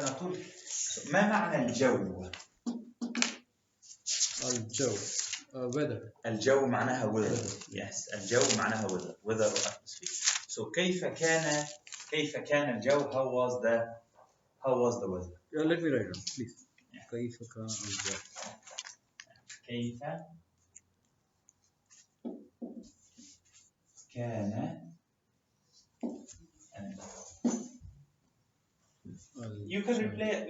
نقول ما معنى الجو؟ الجو weather. الجو معناها weather. Yes. الجو معناها weather or atmosphere. So كيف كان الجو? How was the weather? Yeah, let me write down, please. كيف كان الجو؟ كيف كان You can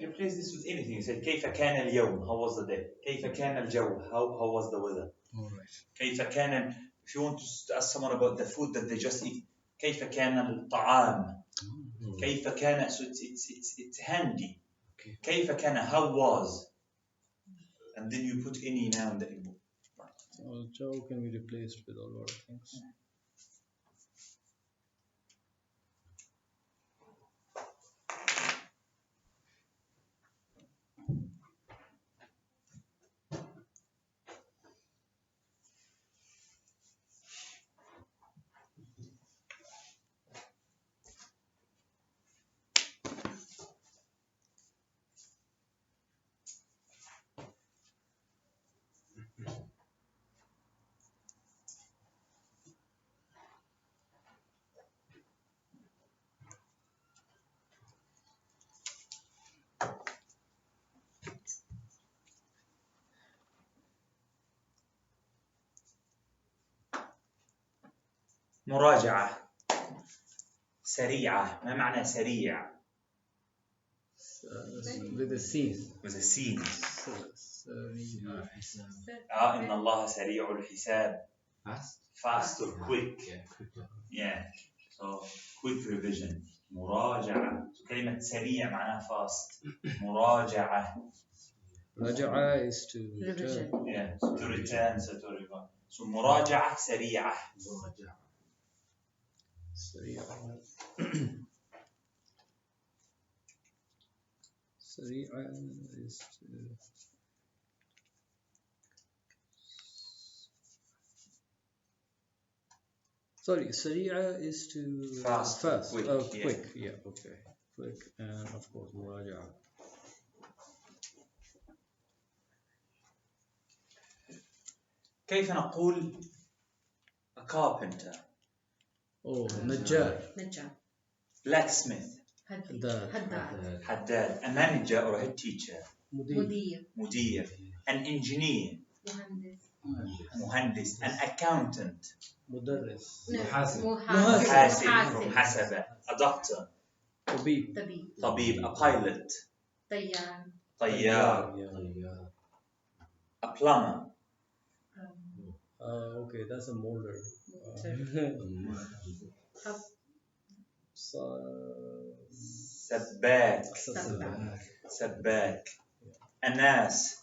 replace this with anything. You say كيف كان اليوم? How was the day? كيف كان الجو? How was the weather? All right. كيف كان if you want to ask someone about the food that they just eat كيف كان الطعام? كيف كان so it's handy. كيف كان how was and then you put any noun that you want. Joe can be replaced with a lot of things. مراجعة سريعة. ما معنى سريع؟ With a C. With a C. إن الله سريع الحساب. Fast or quick. Yeah. So quick revision. مراجعة. So كلمة سريع معناها fast. مراجعة. مراجعة is to revision. Yeah. To return. So to revise. So مراجعة سريعة. سريعة. سريعة is to sorry, سريعة is to fast. Quick. Yeah. Quick. Yeah. Okay. Quick and of course مراجعة. كيف نقول a carpenter? نجار. Blacksmith. حداد. A manager or a head teacher. مدير. An engineer. مهندس. An accountant. مدرس. محاسبة. A doctor. طبيب. A pilot. طيار. A plumber. Okay, that's a molder. سباك. A nurse.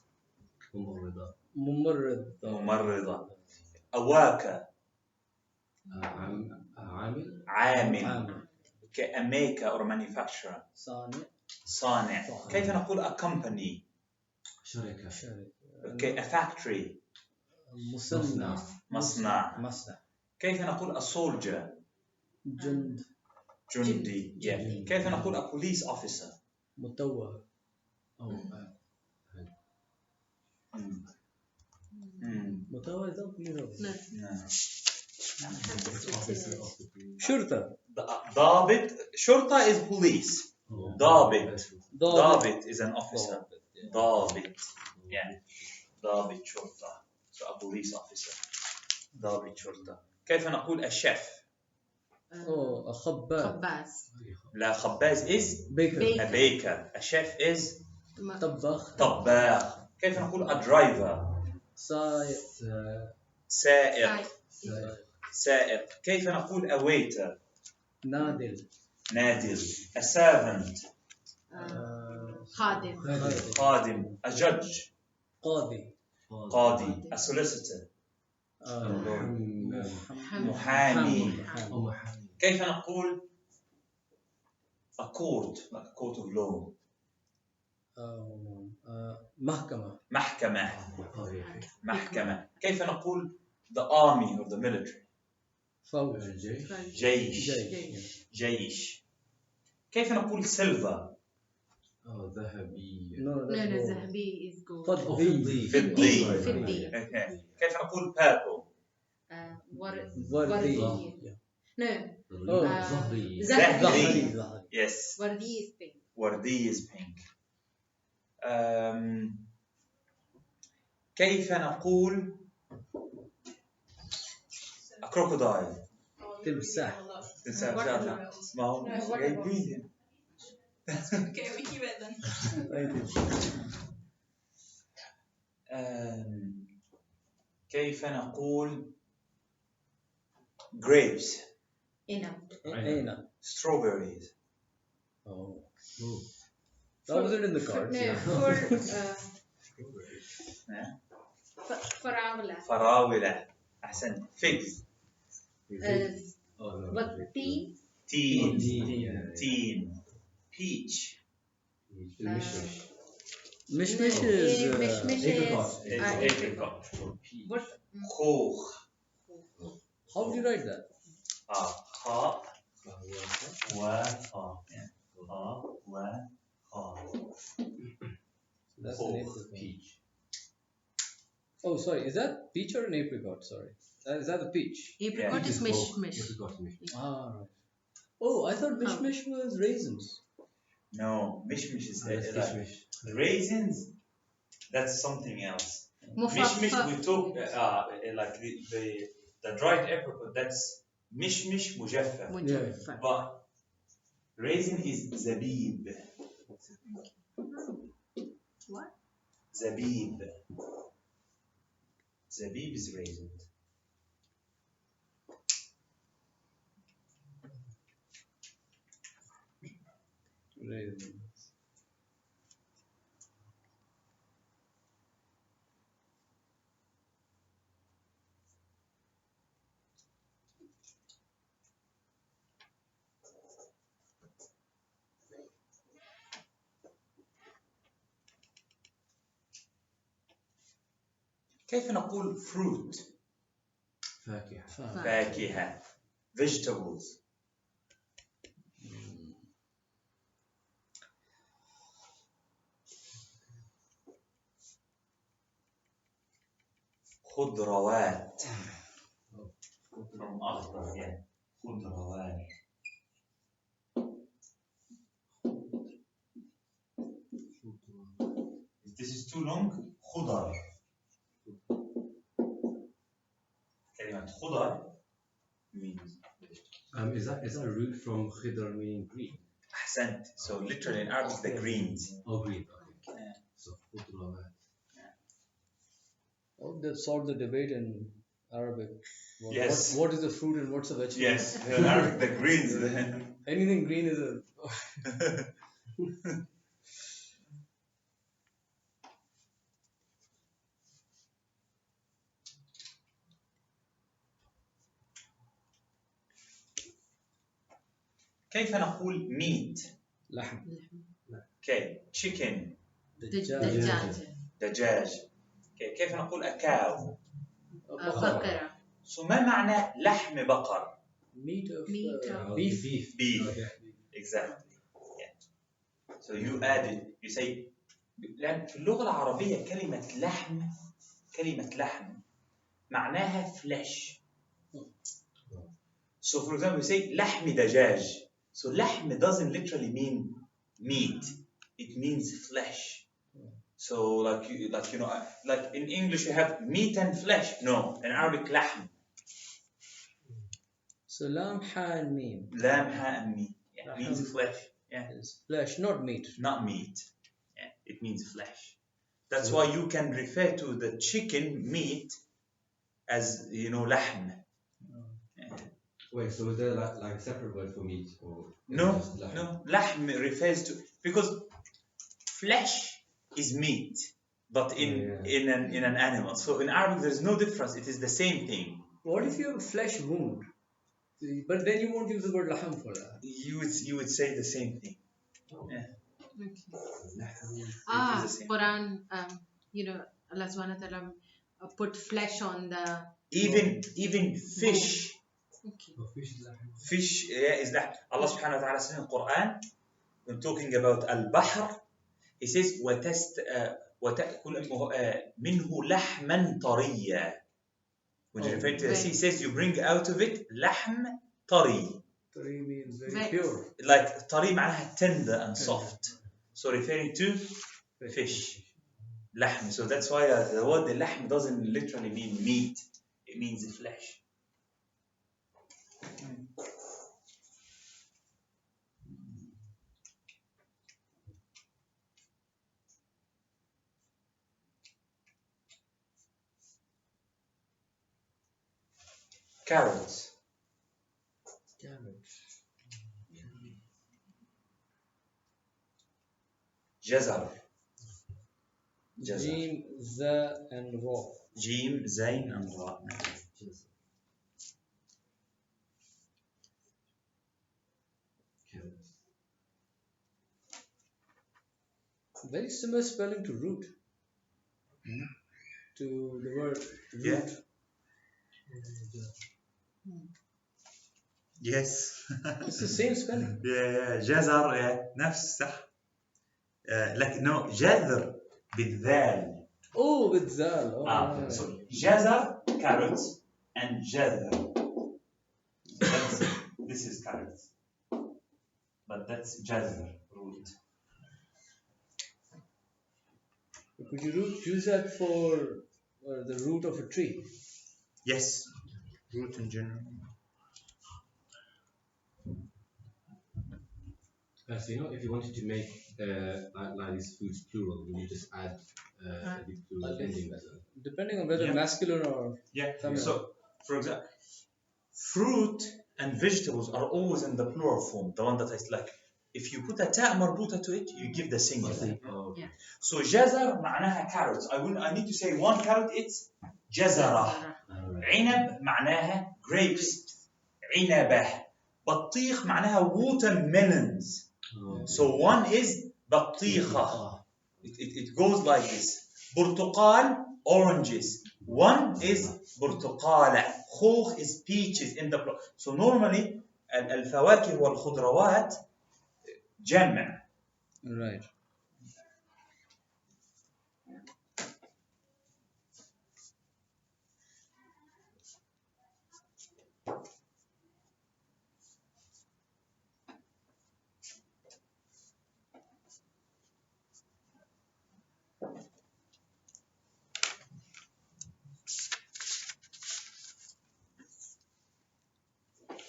ممرضة. A worker. عامل. A maker or manufacturer. صانع. كيف نقول a company? شركة. Okay, a factory. مصنع. كيف نقول a soldier? جندي. Yeah. كيف نقول a police officer? متوه. متوه is not police officer. شرطة. ضابط. شرطة is police. ضابط is an officer. ضابط. Yeah. ضابط شرطة. So a police officer. ضابط شرطة. كيف نقول a chef? خباز. لا خباز is a baker. A chef is طباخ. كيف نقول a driver? سائق. كيف نقول a waiter? نادل. A servant. خادم. A judge. قاضي. A solicitor. محامي. كيف نقول a court, like a court of law? محكمة. كيف نقول the army or the military? جيش. كيف نقول silver? Oh, ذهبي. No, No, that's no, gold. Zahabi is gold. فضي. فضي. فضي. Okay. كيف نقول purple؟ وردي. وردي. No, ظهري. زهري. زهري. Yes. وردي is pink. وردي is pink. كيف نقول a crocodile؟ تمساح. ما هو جايبين. Okay, we keep it then. كيف نقول grapes؟ عنب. strawberries. Oh. Oh. That wasn't in the cards. No, فراولة. فراولة. أحسن. figs. بطيخ. teen. peach. مشمش is apricot. خوخ. how would you write that? خاء وخاء. خاء وخاء. That's an apricot. Peach. Oh, sorry. Is that peach or an apricot? Sorry. Is that the peach? Apricot is mishmish. Ah, right. Oh, I thought mishmish was raisins. No, mishmish is like raisins. That's something else. Mishmish we talk like the dried apricot. That's mishmish mujaffa. But raisin is zabib. What? Zabib. Zabib is raisin. Raisins. كيف نقول fruit؟ فاكهة. vegetables. خضروات. from أخضر يعني. خضروات. If this is too long, خضر. كلمة خضر means Is that a root from khidr meaning green? أحسنت. So literally in Arabic the greens. Oh, green. Okay. Yeah. So khudrawat. Oh, they've solved the debate in Arabic. Yes. What is the fruit and what's the vegetable? Yes, in Arabic the greens. Anything green is a. كيف نقول meat؟ لحم. Okay. chicken. دجاج. Okay. كيف نقول a cow؟ بقرة. So ما معنى لحم بقر؟ Meat of Beef. Beef. Exactly. Yeah. So you add it. You say لأن في اللغة العربية كلمة لحم معناها flesh. So for example, you say لحم دجاج. So لحم doesn't literally mean meat. It means flesh. So like you know, like in English you have meat and flesh. No, in Arabic لحم. So lamb and meat. لام حاء meat. Yeah, means flesh. Yeah. It's flesh, not meat. Not meat. Yeah, it means flesh. That's why you can refer to the chicken meat as لحم. Wait, so is there like a separate word for meat or No, just lahm? no. لحم refers to because flesh is meat, but in an animal. So in Arabic there is no difference. It is the same thing. What if you have a flesh wound? But then you won't use the word lahm for that. You would say the same thing. Yeah. Okay. Quran, Allah subhanahu wa ta'ala put flesh on the. Even fish. Okay. Fish is that Allah subhanahu wa ta'ala says in the Quran when talking about al-bahr he says وتأكل منه لحما طريا. When you refer to the sea, he says you bring out of it لحم طري. Tari means very Wet. pure. Like طري معناها tender and soft. So referring to fish. لحم. So that's why the word لحم doesn't literally mean meat. It means flesh. Carrots. جزر. جزر. Jim, za, and ra. جيم زين and راء. Very similar spelling to root. To the word root. Yeah. Yes. It's the same spelling. yeah جزر نفس صح. لكن no جذر بالذال. Oh, with zal. Oh, right. So جزر carrots and جذر. This is carrots. But that's جذر root. Could you use that for the root of a tree? Yes. Root in general. So if you wanted to make like these foods plural, you just add the plural ending as well. Depending on whether Yeah. masculine or Yeah. feminine. So, for example, fruit and vegetables are always in the plural form. The one that is like, if you put a ta marbuta to it, you give the singular. Oh, Yeah. So جزر معناها carrots. I need to say one carrot. It's جزرة. عنب معناها grapes. عنبة. بطيخ معناها watermelons. So one is بطيخة. It goes like this. برتقال, oranges. One is برتقالة. خوخ is peaches in the plural. So normally الفواكه والخضروات جمع. right.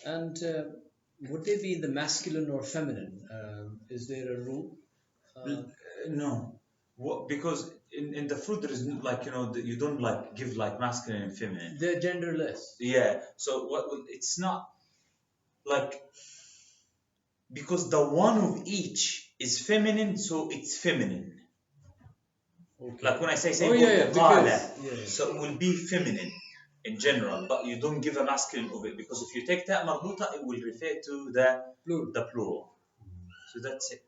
And would they be in the masculine or feminine? Is there a rule? No. Because in the fruit there is like, you don't like give like masculine and feminine. They're genderless. Yeah. So it's not like, because the one of each is feminine, so it's feminine. Okay. Like when I say because, so it will be feminine in general, but you don't give a masculine of it, because if you take that marbuta, it will refer to the plural. So that's it.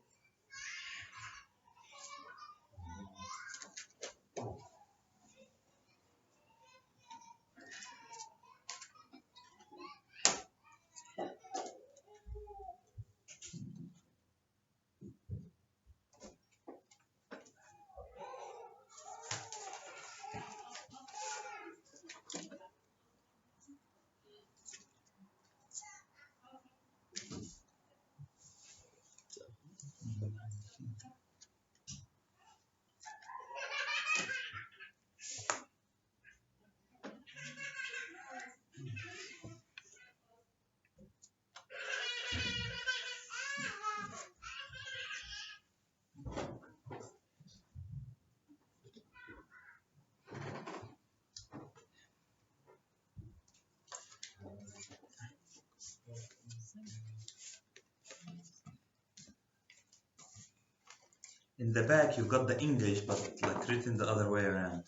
In the back, you've got the English, but like written the other way around.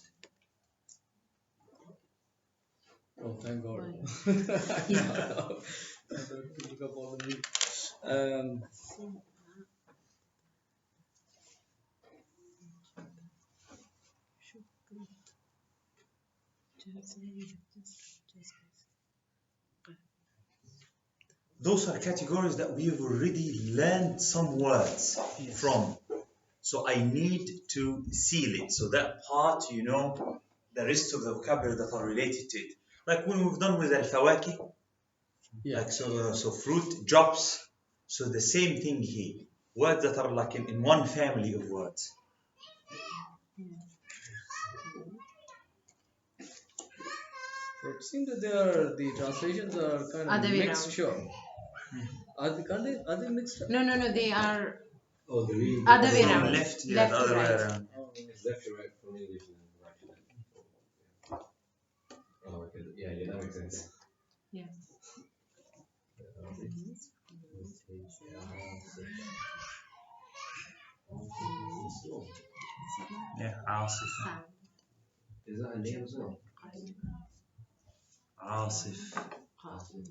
Oh, thank God. I don't look up all the news. Those are categories that we've already learned some words from. So I need to seal it. So that part, you know, the rest of the vocabulary that are related to it. Like when we've done with al-fawaki, Yeah. like so fruit, drops. So the same thing here. Words that are like in one family of words. So it seems that the translations are kind of Other way mixed. around. Sure. Are they mixed up? No, they are Oh, the reading. other way From around. left, yeah, Left the to other way right. around. Oh, It's left to right from English and right to left. Oh, okay. Yeah, that makes sense. Yeah. Yeah, Asif. Is that a name as well? Asif.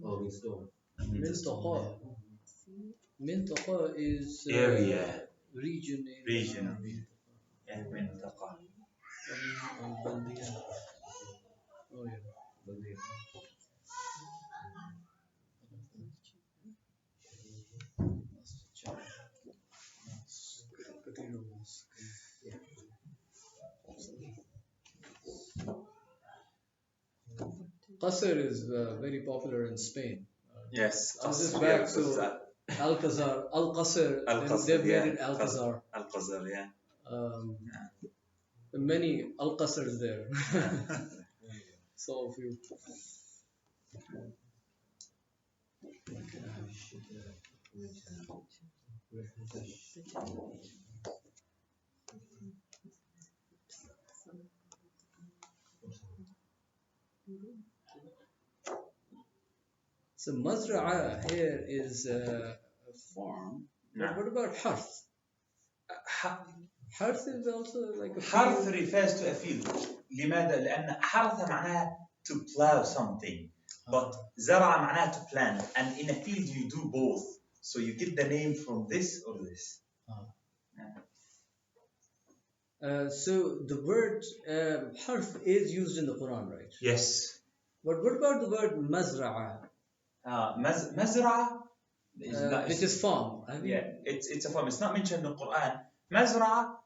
Oh, means store. Mintaqa. Mintaqa is Area. region. Region. Yeah, منطقة. Baldiya. Oh yeah, Baldiya. Cathedral Mosque. Qasr is very popular in Spain. Yes. I was just Qasr, back, yeah, so Alcazar, Al-Qasr, Al-Qasr, they've yeah. made it Alcazar. Al-Qasr, yeah. Many Al-Qasrs there. So if you so Mazra'a here is a farm. But نعم. what about Harth? Harth is also like a حرث field. refers to a field. لماذا؟ لأن حرث معناها to plow something. But زرع معناها to plant. And in a field you do both. So you get the name from this or this. So the word Harth is used in the Quran, right? Yes. But what about the word Mazra'a, مزرعة is not, which is farm? I mean, yeah, it's a farm. It's not mentioned in the Quran. مزرعة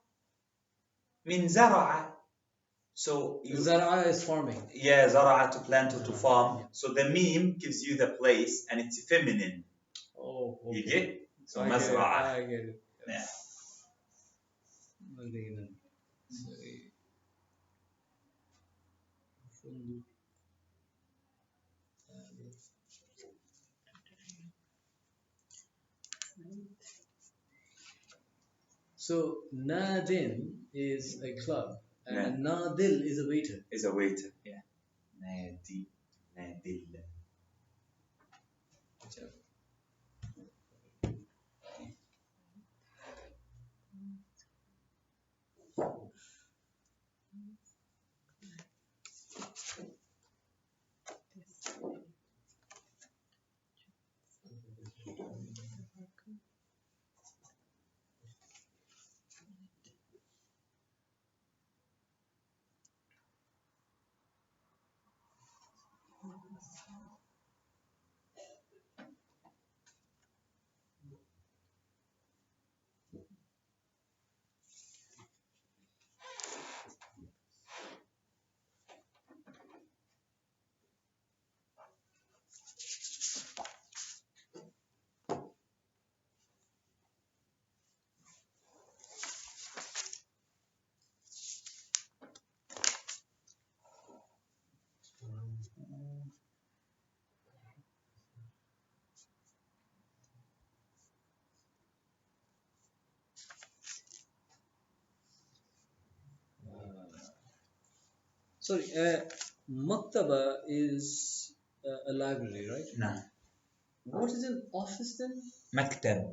من زرعة. So Zara'a is farming. yeah, زرعة to plant or to farm. So the meme gives you the place and it's feminine. Oh, okay. You get? So I get it. مزرعة. I get it. Yeah. Madina. So Nadin is a club and a Nadil is a waiter. Is a waiter. Yeah. نادي. نادل. Sorry, Maktaba is a library, right? نعم. What is an office then? مكتب.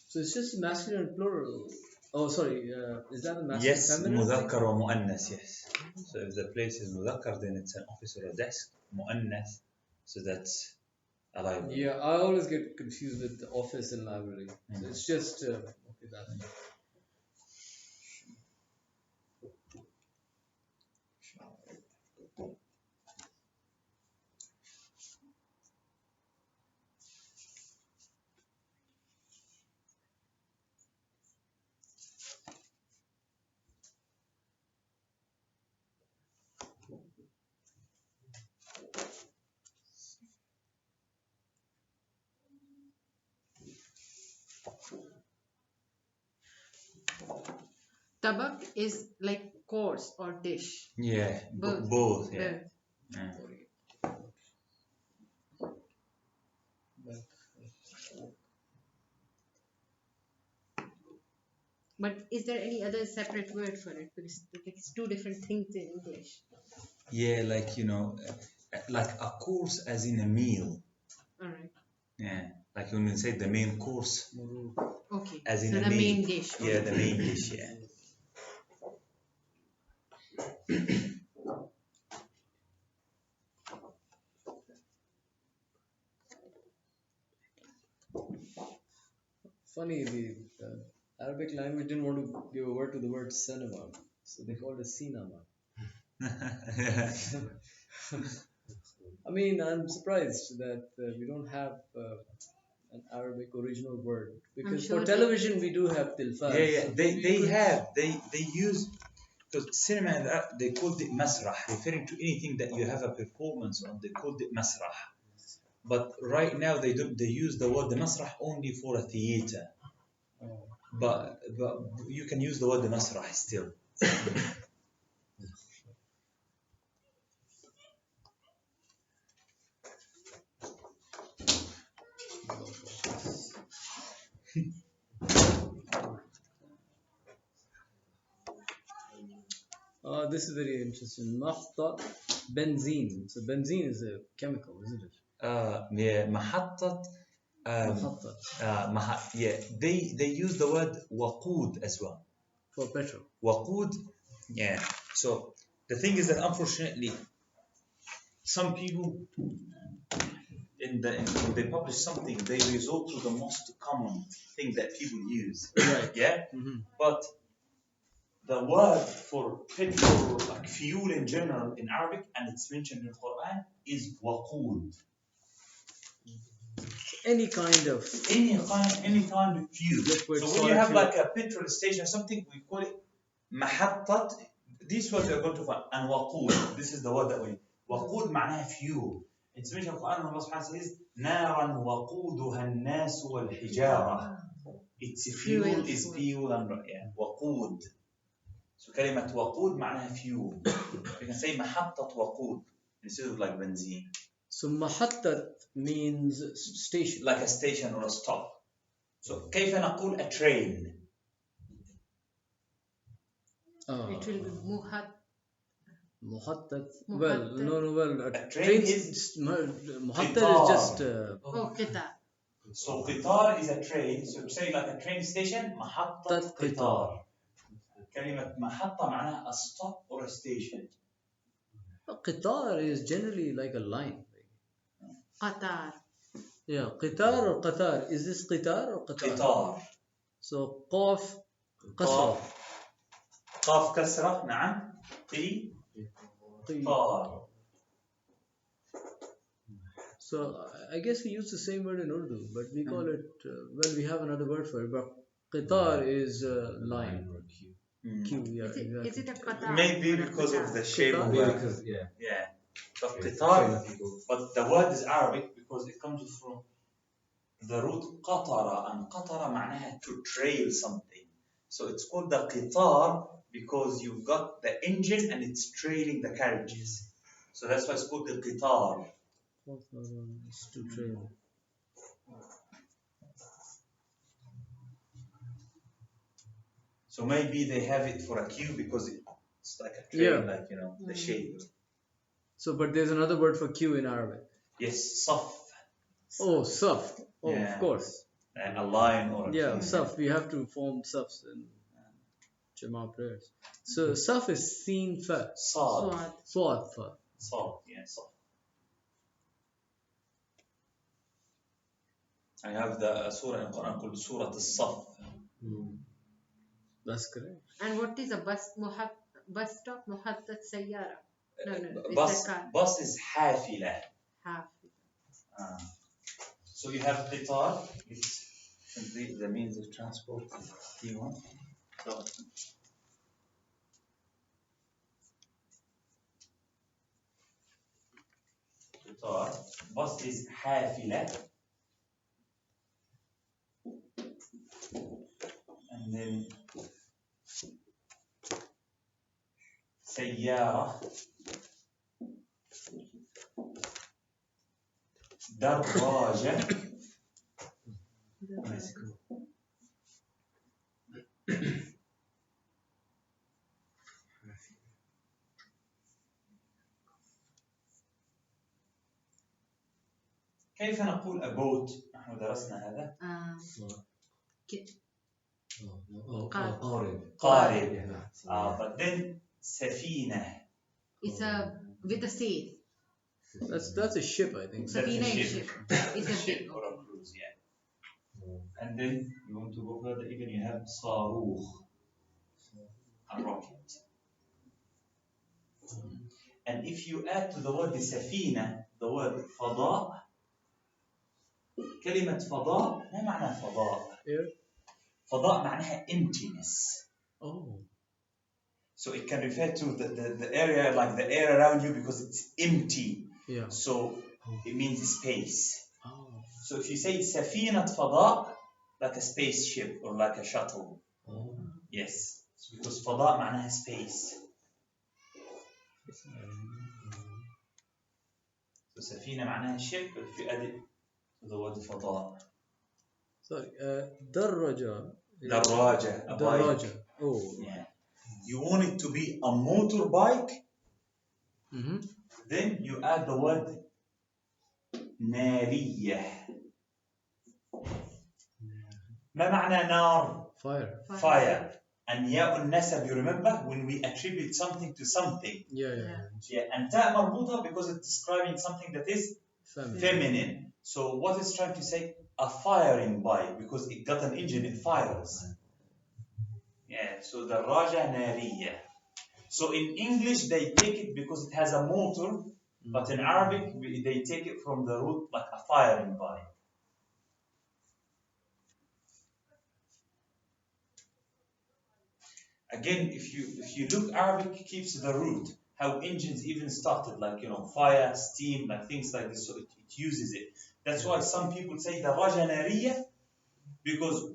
So it's just masculine and plural. Oh, sorry, is that a masculine Yes, feminine thing? مذكر ومؤنث, yes. So if the place is مذكر, then it's an office or a desk. مؤنث, so that's a library. Yeah, I always get confused with the office and library. So it's just okay. That's Tabak is like course or dish. Yeah, Both. both. Yeah. Both. Yeah. But is there any other separate word for it? Because it's two different things in English. Yeah, like like a course as in a meal. All right. Yeah, like when we say the main course, Okay. as in So a the meal. main dish. Yeah, the main dish. Yeah. Funny, the Arabic language didn't want to give a word to the word cinema, so they called it cinema. I mean, I'm surprised that we don't have an Arabic original word because sure for they- television we do have tilfaz. Yeah, yeah. so They maybe they you could- have they use because cinema and art, they called it masrah, referring to anything that you have a performance on. They called it masrah. But right now they use the word masrah only for a theater. Oh. But you can use the word masrah still. This is very interesting. Nafta benzene. So benzene is a chemical, isn't it? Yeah, محطة. Nafta Yeah, they use the word waqud as well. for petrol. Waqud, yeah. So the thing is that unfortunately, some people when they publish something, they resort to the most common thing that people use. Right. Yeah, Mhm. but the word for petrol, like fuel in general in Arabic, and it's mentioned in the Quran, is waqud. Any kind of Any kind of fuel. Liquid, So when solid you have fuel. like a petrol station or something, we call it محطة. This word you're going to find. And waqud. This is the word that we. وقود معناها fuel. It's mentioned in the Quran when Allah subhanahu wa ta'ala says نارا وقودها الناس والحجارة. It's fuel Fuel. is fuel and yeah. وقود. So كلمة وقود معناها fuel. You can say محطة وقود instead of like benzene. So mahattat means station. Like a station or a stop. So كيف نقول a train? It will be muhat. Muhattat. Muhattat. Well, a train train is muhattat qitar. is just Oh, kita. So قطار is a train. So say like a train station محطة قطار. كلمة محطة معناها a stop or a station. Qatar is generally like a line. Qatar. Yeah, Qatar or Qatar. Is this Qatar or Qatar? قطار. So Qaf قاف Qasra. قاف كسرة نعم. قطار. So I guess we use the same word in Urdu, but we call it well. We have another word for it, but Qatar is line. Or queue. Q. Yeah, Is it, exactly. is it a Qatar? Maybe or a because of Qatar? the shape of Maybe the because yeah. yeah. But Okay, قطار, train of people. but the word is Arabic because it comes from the root قطرة, and قطرة معناها to trail something. So it's called the قطار because you've got the engine and it's trailing the carriages. So that's why it's called the قطار. Is to trail. So maybe they have it for a queue because it's like a train, Yeah. like the shape. So, but there's another word for Q in Arabic. Yes, صف. Oh, saf. Oh, Yeah. of course. A line or a Yeah, queue. saf. We have to form safs in Jama prayers. So, saf is seen fa. صاد. Swad. Swat fa. صاد, yeah, صاد. I have the surah in Quran called Surah Al-Saf. That's correct. And what is a bus? Bus stop? Muhattat Sayyara. No, it's Bus, a car. bus is حافلة. Half. So you have قطار, it's simply the means of transport. T1. So, قطار. Bus is حافلة. And then سيارة دراجة كيف نقول أبوت؟ نحن درسنا هذا. قارب. But then سفينة. It's a with a sail. That's a ship, I think. Safina That's a is ship. ship. It's a Ship ship. or a cruise, yeah. And then you want to go further, even you have صاروخ, a rocket. And if you add to the word سفينة the word فضاء, كلمة فضاء ما معنى فضاء؟ Air? فضاء معناها emptiness. Oh. So it can refer to the area, like the air around you, because it's empty. Yeah. So it means space. Oh. So if you say سفينة فضاء, like a spaceship or like a shuttle. Oh. Yes. Because فضاء معناها space. So سفينة معناها ship, but if you add it to the word فضاء. Sorry. دراجة. دراجة. A bike. دراجة. Oh. Yeah. You want it to be a motorbike, then you add the word نارية. ما معنى نار? Fire. Fire. And ياء النسب, you remember when we attribute something to something. Yeah. And تاء مربوطة because it's describing something that is feminine. So what it's trying to say? A firing bike, because it got an engine, it fires. Yeah, so دراجة نارية. So in English they take it because it has a motor, but in Arabic they take it from the root like a firing bike. Again, if you look, Arabic keeps the root, how engines even started, like, fire, steam, like things like this, so it uses it. That's why some people say daraja nariya, because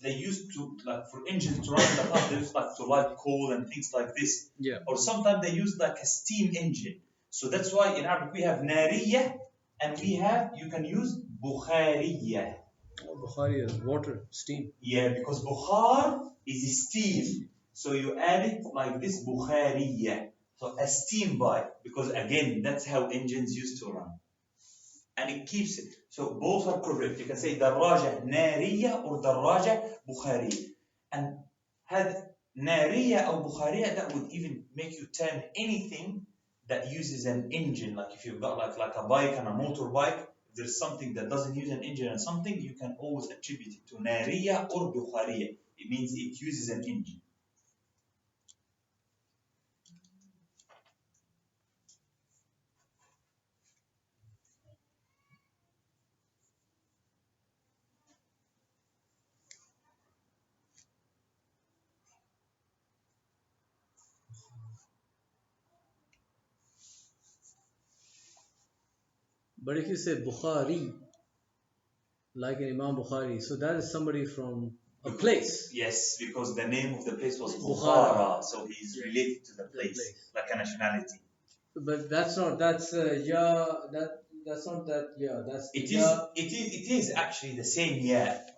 they used to, like, for engines to run in the past, they used like to light coal and things like this. Yeah. Or sometimes they use like a steam engine. So that's why in Arabic we have nariya, and you can use bukhariya. Bukhari is water, steam. Yeah, because bukhar is steam. So you add it like this, bukhariya. So a steam bike, because again, that's how engines used to run. And it keeps it. So both are correct. You can say daraja nariya or daraja bukhariya. And had nariya or bukhariya, that would even make you term anything that uses an engine. Like if you've got like a bike and a motorbike, if there's something that doesn't use an engine and something, you can always attribute it to nariya or bukhariya. It means it uses an engine. But if you say Bukhari, like an Imam Bukhari, so that is somebody from a place. Yes, because the name of the place was Bukhara. Bukhara, so he's related to the place, like a nationality. But that's not that's not that It is actually the same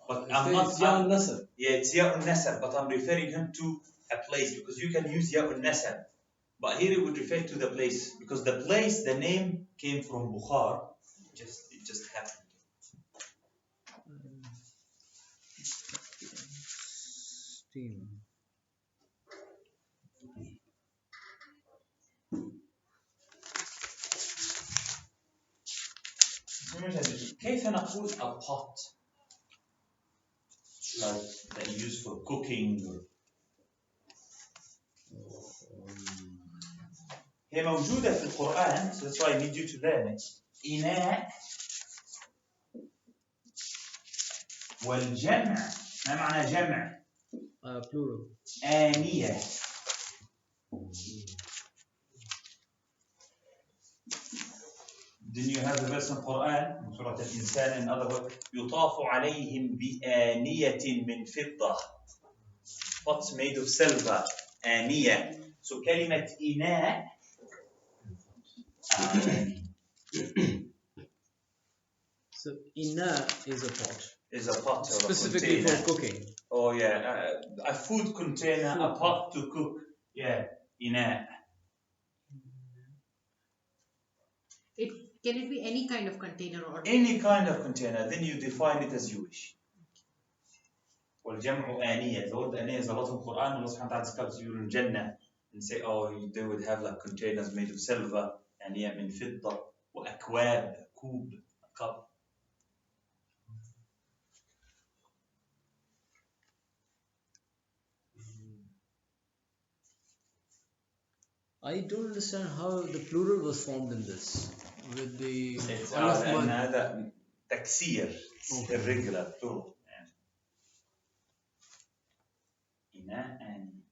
but it's Ya Nasr. Yeah, it's Ya Nasr, but I'm referring him to a place, because you can use Ya Nasr, but here it would refer to the place, because the place, the name came from Bukhar. It just happened. Steam. كيف نقول a pot, like that you use for cooking? هي موجودة في القرآن, so that's why I need you to learn it. إناء والجمع, ما معنى جمع؟ Plural. آنية. Then you have the verse in Quran, سورة الإنسان, in other words, يطاف عليهم بآنية من فضة. Pots made of silver, آنية. So كلمة إناء آني So ina is a pot, is a pot or a specifically container. for cooking. Oh yeah, a food container, a Food. pot to cook. Yeah, إناء. Can it be any kind of container or Any kind of container, then you define it as you wish. والجمع آنية. The word آنية is a lot of Quran. Allah subhanahu wa ta'ala describes you in Jannah and say, oh, they would have like containers made of silver, آنية من فضة, وأكواب, كوب, a cup. I don't understand how the plural was formed in this with the It's alif لأن mad. هذا تكسير. It's Okay. irregular plural. إناء آنية.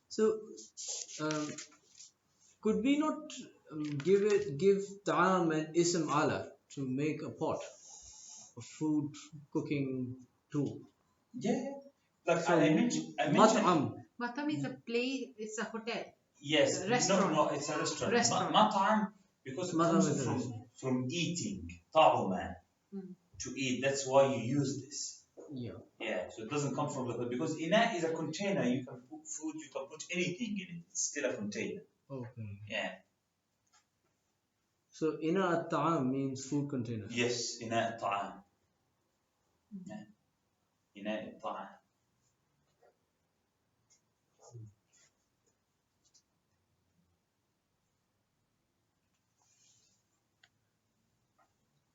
So, could we not give ta'am and ism ala to make a pot, a food cooking tool? Yeah. Like So, I mentioned. mat'am. Matam is a place, it's a hotel. Yes, A restaurant. No, it's a restaurant. Restaurant. مطعم because it Matam comes is a restaurant. from eating. طعما. To eat. That's why you use this. Yeah. Yeah, so it doesn't come from the because ina is a container. You can put food. You can put anything in it. It's still a container. Okay. Yeah. So, ina at-ta'am means food container. Yes, ina طعام. Yeah. ina طعام.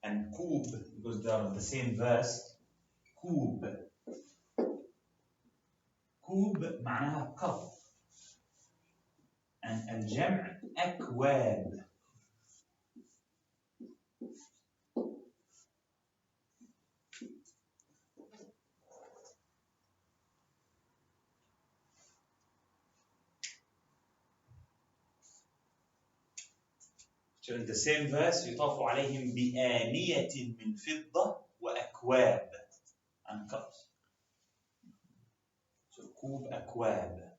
And kub, because they are in the same verse, kub. كوب معناها cup. And الجمع أكواب. So in the same verse يطاف عليهم بآنية من فضة وأكواب and cups. So كوب أكواب.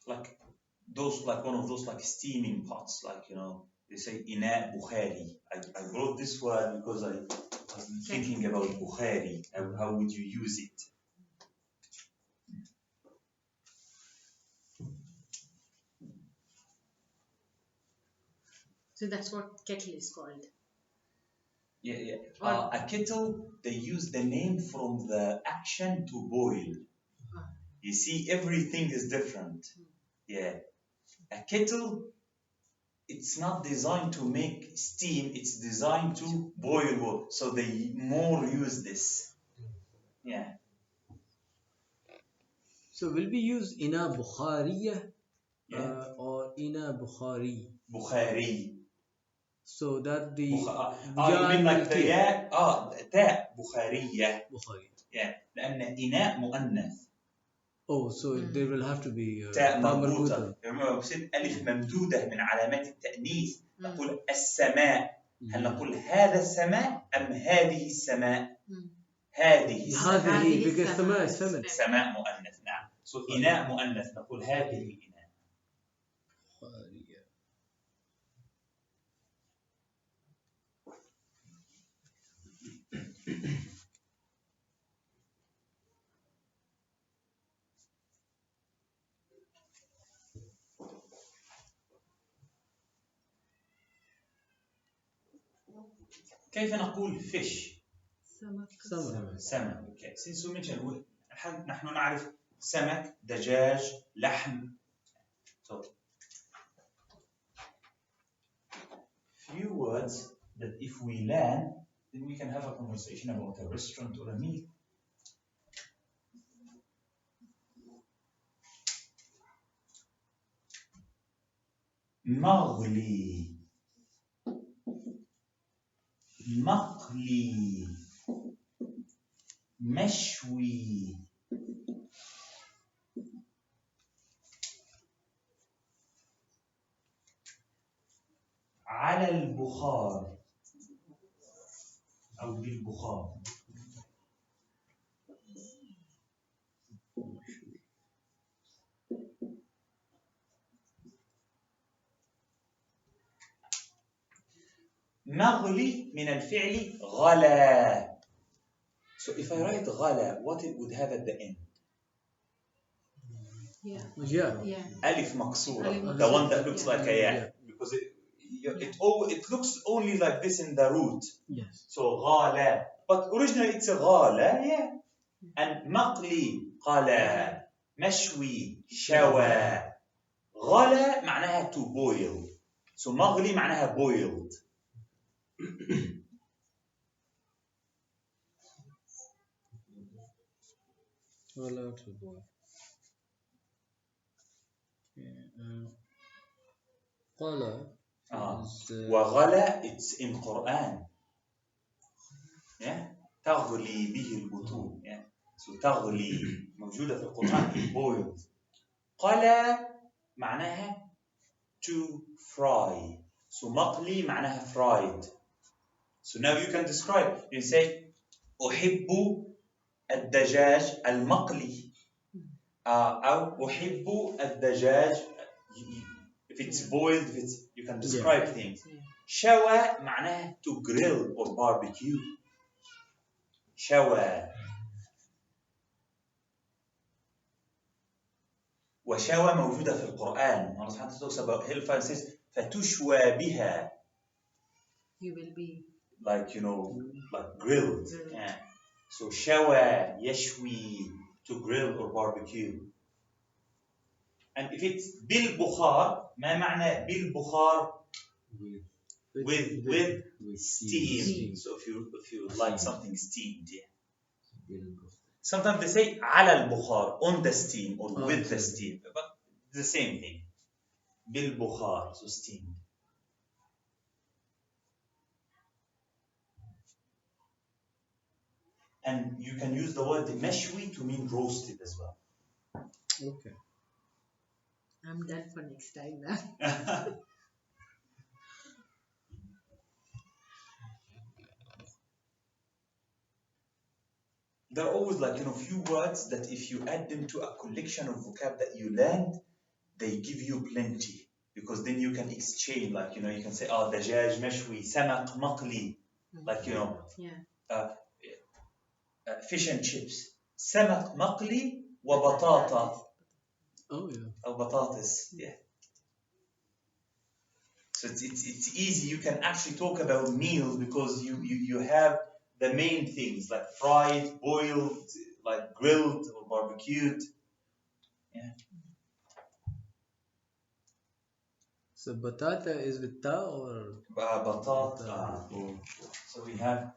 Like those, like one of those like steaming pots, like they say إناء بخاري. I brought this word because I was thinking about Bukhari. How would you use it? So that's what kettle is called. Yeah, yeah. A kettle, they use the name from the action to boil. You see, everything is different. Yeah. A kettle, it's not designed to make steam, it's designed to boil water. So they more use this. Yeah. So, will we use ina Bukhariya Yeah. or ina Bukhari? Bukhari. So that the you mean like the ياء تاء بخارية. Bukhari. Yeah. لأن إناء مؤنث. Oh, so there will have to be تاء مربوطة. مربوطة. بصير ألف ممدودة من علامات التأنيث. نقول السماء. هل نقول هذا السماء أم هذه السماء؟ هذه السماء. هذه because السماء is feminine. سماء مؤنث نعم. So إناء مؤنث نقول هذه الإناء. كيف نقول fish؟ سمك. Okay. Since we mentioned نحن نعرف سمك، دجاج، لحم. So few words that if we learn, then we can have a conversation about a restaurant or a meal. مغلي مقلي مشوي على البخار أو بالبخار مغلي من الفعل غلا. So if I write غلا, what it would have at the end? Yeah. Yeah. Yeah. ألف مكسورة. ألف The one مكسورة. that looks Yeah. like a yeah. Yeah. Because it looks only like this in the root. Yes. So غلا. But originally it's a غلا, yeah. And مقلي قلا مشوي شوى. غلا معناها to boil. So مغلي معناها boiled. Well, to boy. قال وغلا it's in Quran. Yeah. تغلي به البطون. Yeah. So تغلي موجودة في القرآن boiled. قلا معناها to fry. So مقلي معناها fried. So now you can describe. You say أحب الدجاج المقلي. أو أحب الدجاج. If it's boiled, if it's, you can describe things. شوى معناها to grill or barbecue. شوى. وشوى موجودة في القرآن. Allah subhanahu wa ta'ala talks about hellfire and says فتشوى بها. You will be. Like, like grilled. Yeah. So شوى يشوي to grill or barbecue. And if it's بالبخار, ما معنى بالبخار? With steam. So if you like something steamed, yeah. Sometimes they say على البخار, on the steam or with the steam, but the same thing. بالبخار, so steamed. And you can use the word مشوي to mean roasted as well. Okay. I'm done for next time now. There are always like, few words that if you add them to a collection of vocab that you learned, they give you plenty. Because then you can exchange, like, you can say, دجاج مشوي, سمك مقلي. Like, Yeah. Fish and chips. سمك مقلي وبطاطا. Oh yeah. أو بطاطس, yeah. So it's easy. You can actually talk about meals because you have the main things like fried, boiled, like grilled or barbecued. Yeah. So batata is with ta or Batata. So we have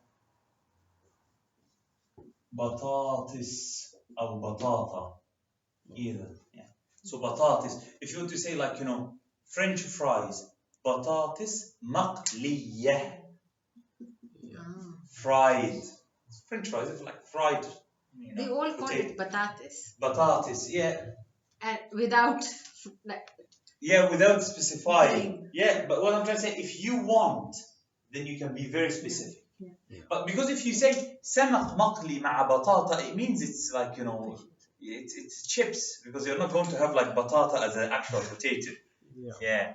batatis or batata. Either. Yeah. So batatis. If you want to say like, French fries, batatis مقلية. Fried. French fries is like fried. They all call potato. it batatis. Batatis, yeah. And without, like, Yeah, without specifying. Saying. Yeah, but what I'm trying to say, if you want, then you can be very specific. Yeah. But because if you say سمك مقلي مع بطاطا, it means it's like, it's chips, because you're not going to have like batata as an actual potato. Yeah.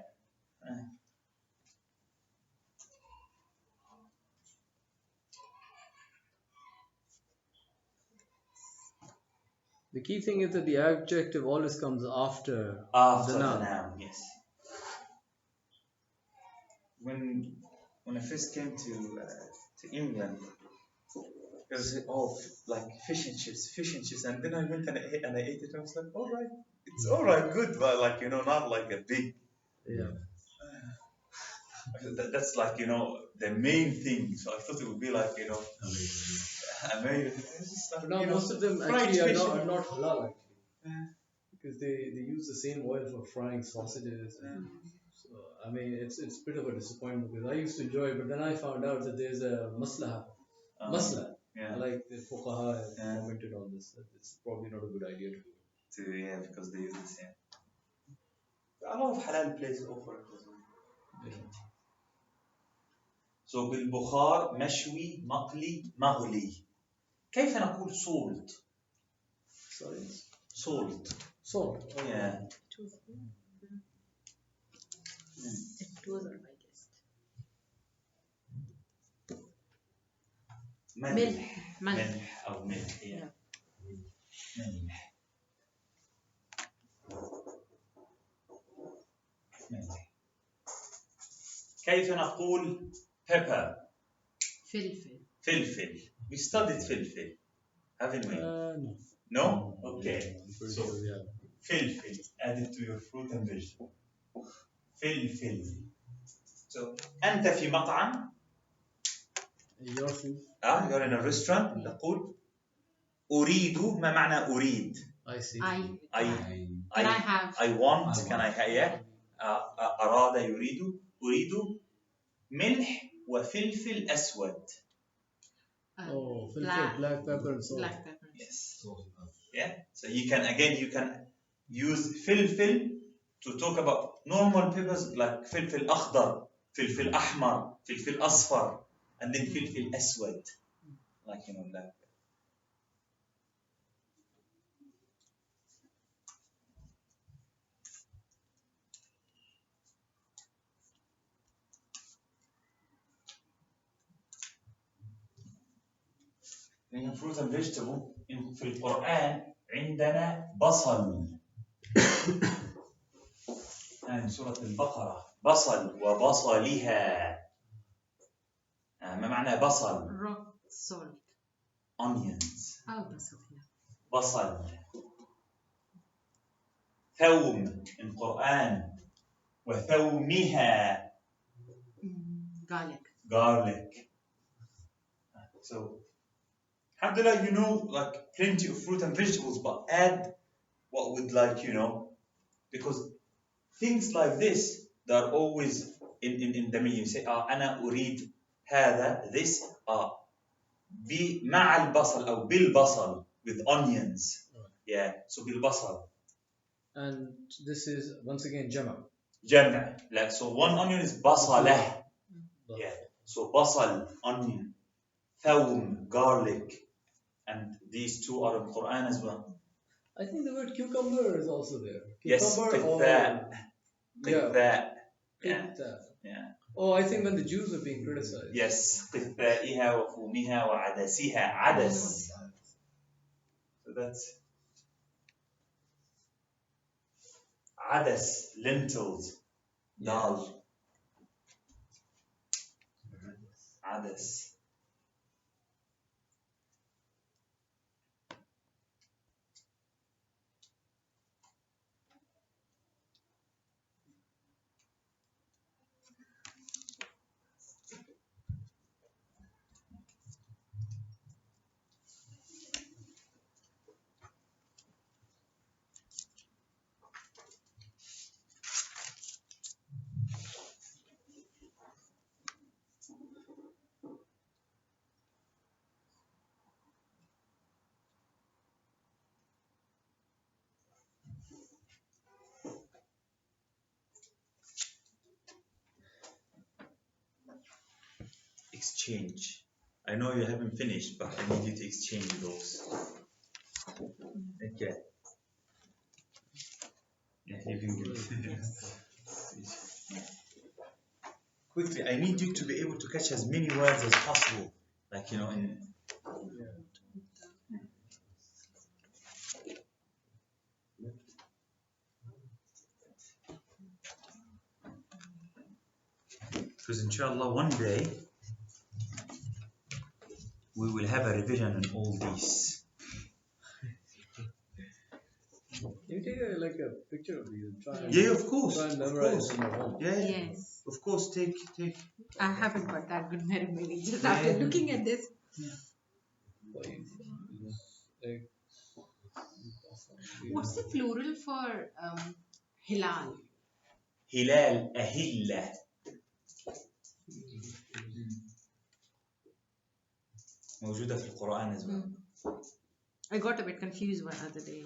the key thing is that the adjective always comes after After the the noun. noun, yes. When I first came to England, it was like fish and chips, and then I went and I ate it, and I was like, all right, it's all right, good, but like not like a big. Yeah. That's like the main thing. So I thought it would be like amazing. It's just like, But now most of them fried actually fish. are not halal actually. Yeah. Because they use the same oil for frying sausages and so I mean, it's a bit of a disappointment because I used to enjoy it, but then I found out that there's a maslaha. Masla. Yeah. Like the fuqaha have Yeah. commented on this. That it's probably not a good idea to do it. Yeah, because they use the same. A lot of halal places offer it as well. Yeah. So بالبخار مشوي مقلي مغلي. كيف نقول salt? Sorry. Salt. Salt. Yeah. It was on my list. ملح. ملح. ملح أو ملح. Yeah. ملح. ملح. كيف نقول pepper? فلفل. فلفل. We studied فلفل, haven't we? No. No? Okay. I'm pretty So, sure, yeah. فلفل. Add it to your fruit and vegetable. فلفل. So, أنت في مطعم. Your food. You're in a restaurant. تقول أريد. ما معنى أريد? I see. Can I have? I want. Can I have? Yeah. أراد يريد. أريد ملح وفلفل أسود. Oh, filter, black pepper and salt. Black pepper. Yes. Yeah. So you can use filfil to talk about normal peppers like filfil أخضر, filfil أحمر, filfil أصفر, and then filfil أسود, like like. In fruit and vegetable, في القرآن عندنا بصل. يعني سورة البقرة بصل وبصلها. ما معنى بصل؟ Rock salt. Onions. بصل. بصل. ثوم in القرآن وثومها. Garlic. Garlic. So, alhamdulillah, you know, like plenty of fruit and vegetables, but add what would because things like this, they're always in the menu. You say, أنا أريد هذا, this, مع البصل أو بالبصل, with onions. Yeah, so بالبصل. And this is once again jama. جمع. Like, so one onion is بصلة. Yeah, so بصل, onion, ثوم, garlic, and these two are in Quran as well. I think the word cucumber is also there. Yes, قثاء. قثاء. Yeah. Yeah. Oh, I think when the Jews were being criticized. Yes, قثائها وفومها وعدسها. عدس. So that's عدس, lentils, dal. عدس. Exchange. I know you haven't finished, but I need you to exchange those. Okay. Yeah, you can do it. Quickly, I need you to be able to catch as many words as possible. Like, in. Because inshallah, one day, we will have a revision on all these. Can you take a picture of these and try and, Yeah, of course. try and Of memorize course. them at home? Yeah, Yes. of course. Take. I haven't got that good memory. Just Yeah. after looking at this. What's the plural for hilal? هلال أهلة. موجودة في القرآن as well. I got a bit confused one other day.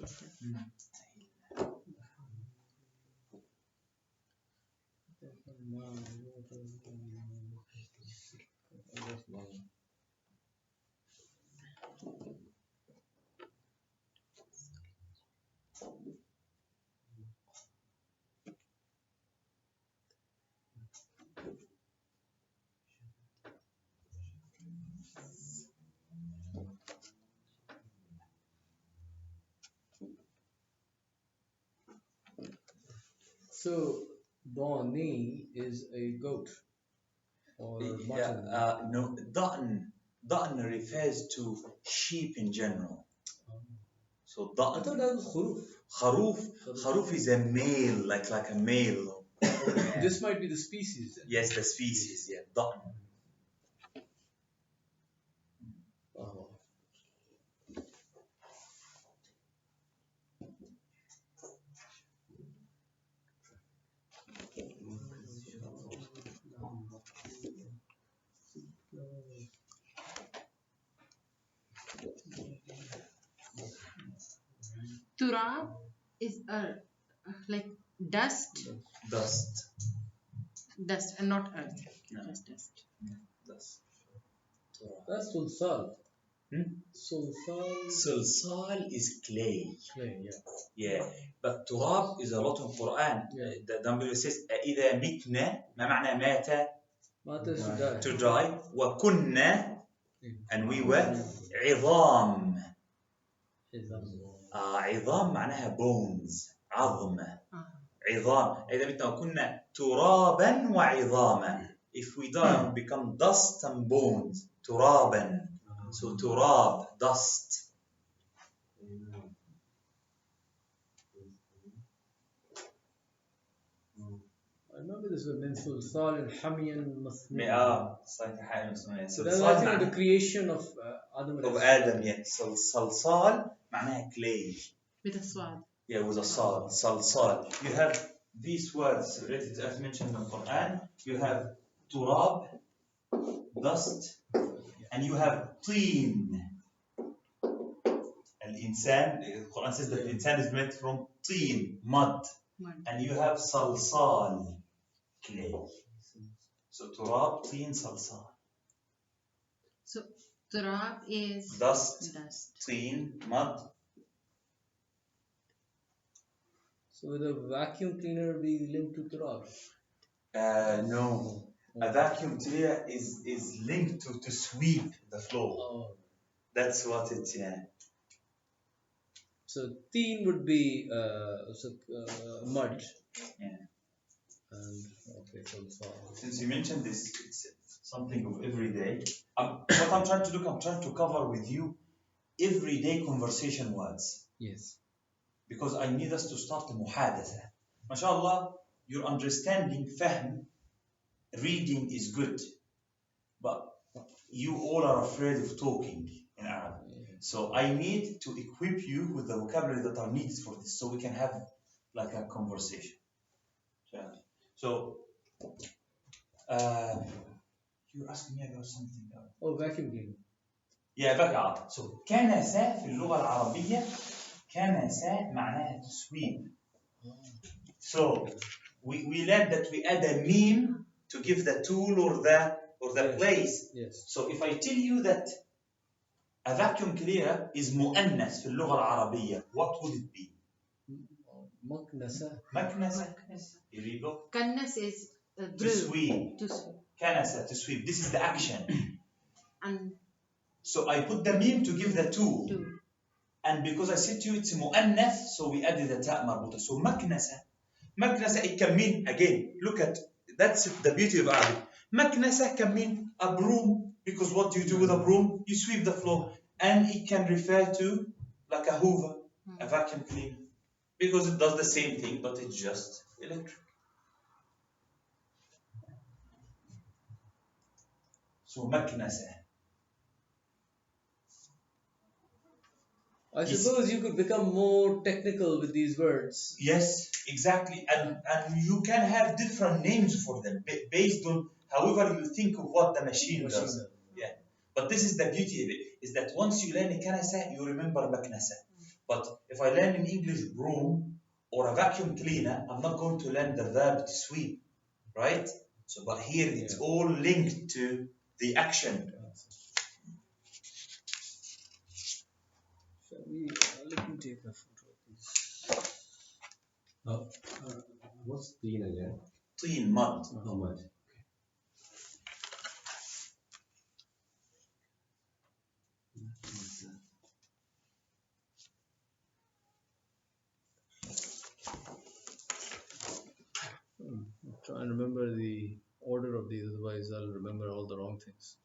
So, Dawni is a goat or mutton. No, ضأن refers to sheep in general. So I thought ضأن. that was khuruf. Kharuf is a male, like a male. This might be the species. Then. Yes, the species. Yeah, ضأن. Oh. Turab is like dust, Dust. and not earth. No. Just dust. Dust. That's sulsal. Hmm? Sulsal. Sulsal is clay. Clay, yeah. Yeah, but turab is a lot of Quran. Yeah. The Dumbledore says إذا متنا ما معنى مات Mata to die. to die وكنا and we were عظام. عظام معناها bones عظم. عظام إذا متنا وكنا ترابا وعظاما. If we die we become dust and bones. ترابا. So turab, dust. I remember this was min sulsal and hamiyan masnun. صحيح حاجة اسمها So that's I think صلصال the creation of Adam. of Adam. Yeah, صلصال معناها clay. With a swab. Yeah, with a صاد. صلصال. You have these words related as mentioned in the Quran. You have turab, dust, and you have طين. الإنسان, the Quran says that the insan is made from طين, mud. And you have صلصال, clay. So turab, طين, صلصال. So turab is Dust, dust. طين, mud. So would a vacuum cleaner be linked to turab? No. A vacuum cleaner is linked to sweep the floor. Oh. That's what it's, yeah. So teen would be mud. Yeah. And okay, sulsal. Since you mentioned this, it's something of every day. What I'm trying to do, I'm trying to cover with you everyday conversation words. Yes. Because I need us to start a muhadatha. MashaAllah, your understanding, fahm, reading is good. But you all are afraid of talking in Arabic. So I need to equip you with the vocabulary that are needed for this so we can have like a conversation. So, you're asking me about something else. Oh, vacuum cleaner. Yeah, back. So, كنسة في اللغة العربية كنسة معناها to sweep. So, we learned that we add a meme to give the tool or the place. Yes. So, if I tell you that a vacuum cleaner is مؤنث في اللغة العربية, what would it be? مكنسة. مكنسة. Here we go. Kannas is To drill. sweep. To sweep. كنسة, to sweep. This is the action. And So I put the meme to give the tool. to. And because I said to you it's مؤنث, so we added the تاء مربوطة. So مكنسة. مكنسة, it can mean, again, look at, that's the beauty of Arabic. مكنسة can mean a broom, because what do you do with a broom? You sweep the floor. And it can refer to like a hoover, a vacuum cleaner. Because it does the same thing, but it's just electric. So مكنسة. I suppose you could become more technical with these words. Yes, exactly. And you can have different names for them based on however you think of what the machine does. Yeah. But this is the beauty of it, is that once you learn kanasa, you remember maknasa. But if I learn in English broom or a vacuum cleaner, I'm not going to learn the verb to sweep, right? So, but here it's all linked to the action. Shall we, let me take a photo of these. What's teen again? Teen, mud. How much? I'm trying to remember the order of these, otherwise I'll remember all the wrong things.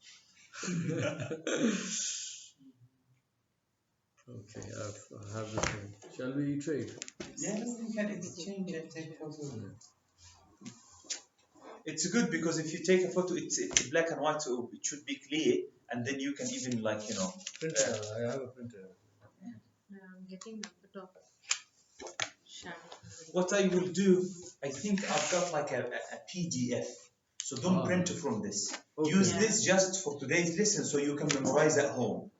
Okay, I have this one. Shall we trade? Yeah, we can exchange and take photos. It's good because if you take a photo, it's black and white, so it should be clear, and then you can even Printer, I have a printer. I'm getting a bit of shadow. What I will do, I think I've got like a PDF, so don't print from this. Okay. Use this just for today's lesson so you can memorize at home.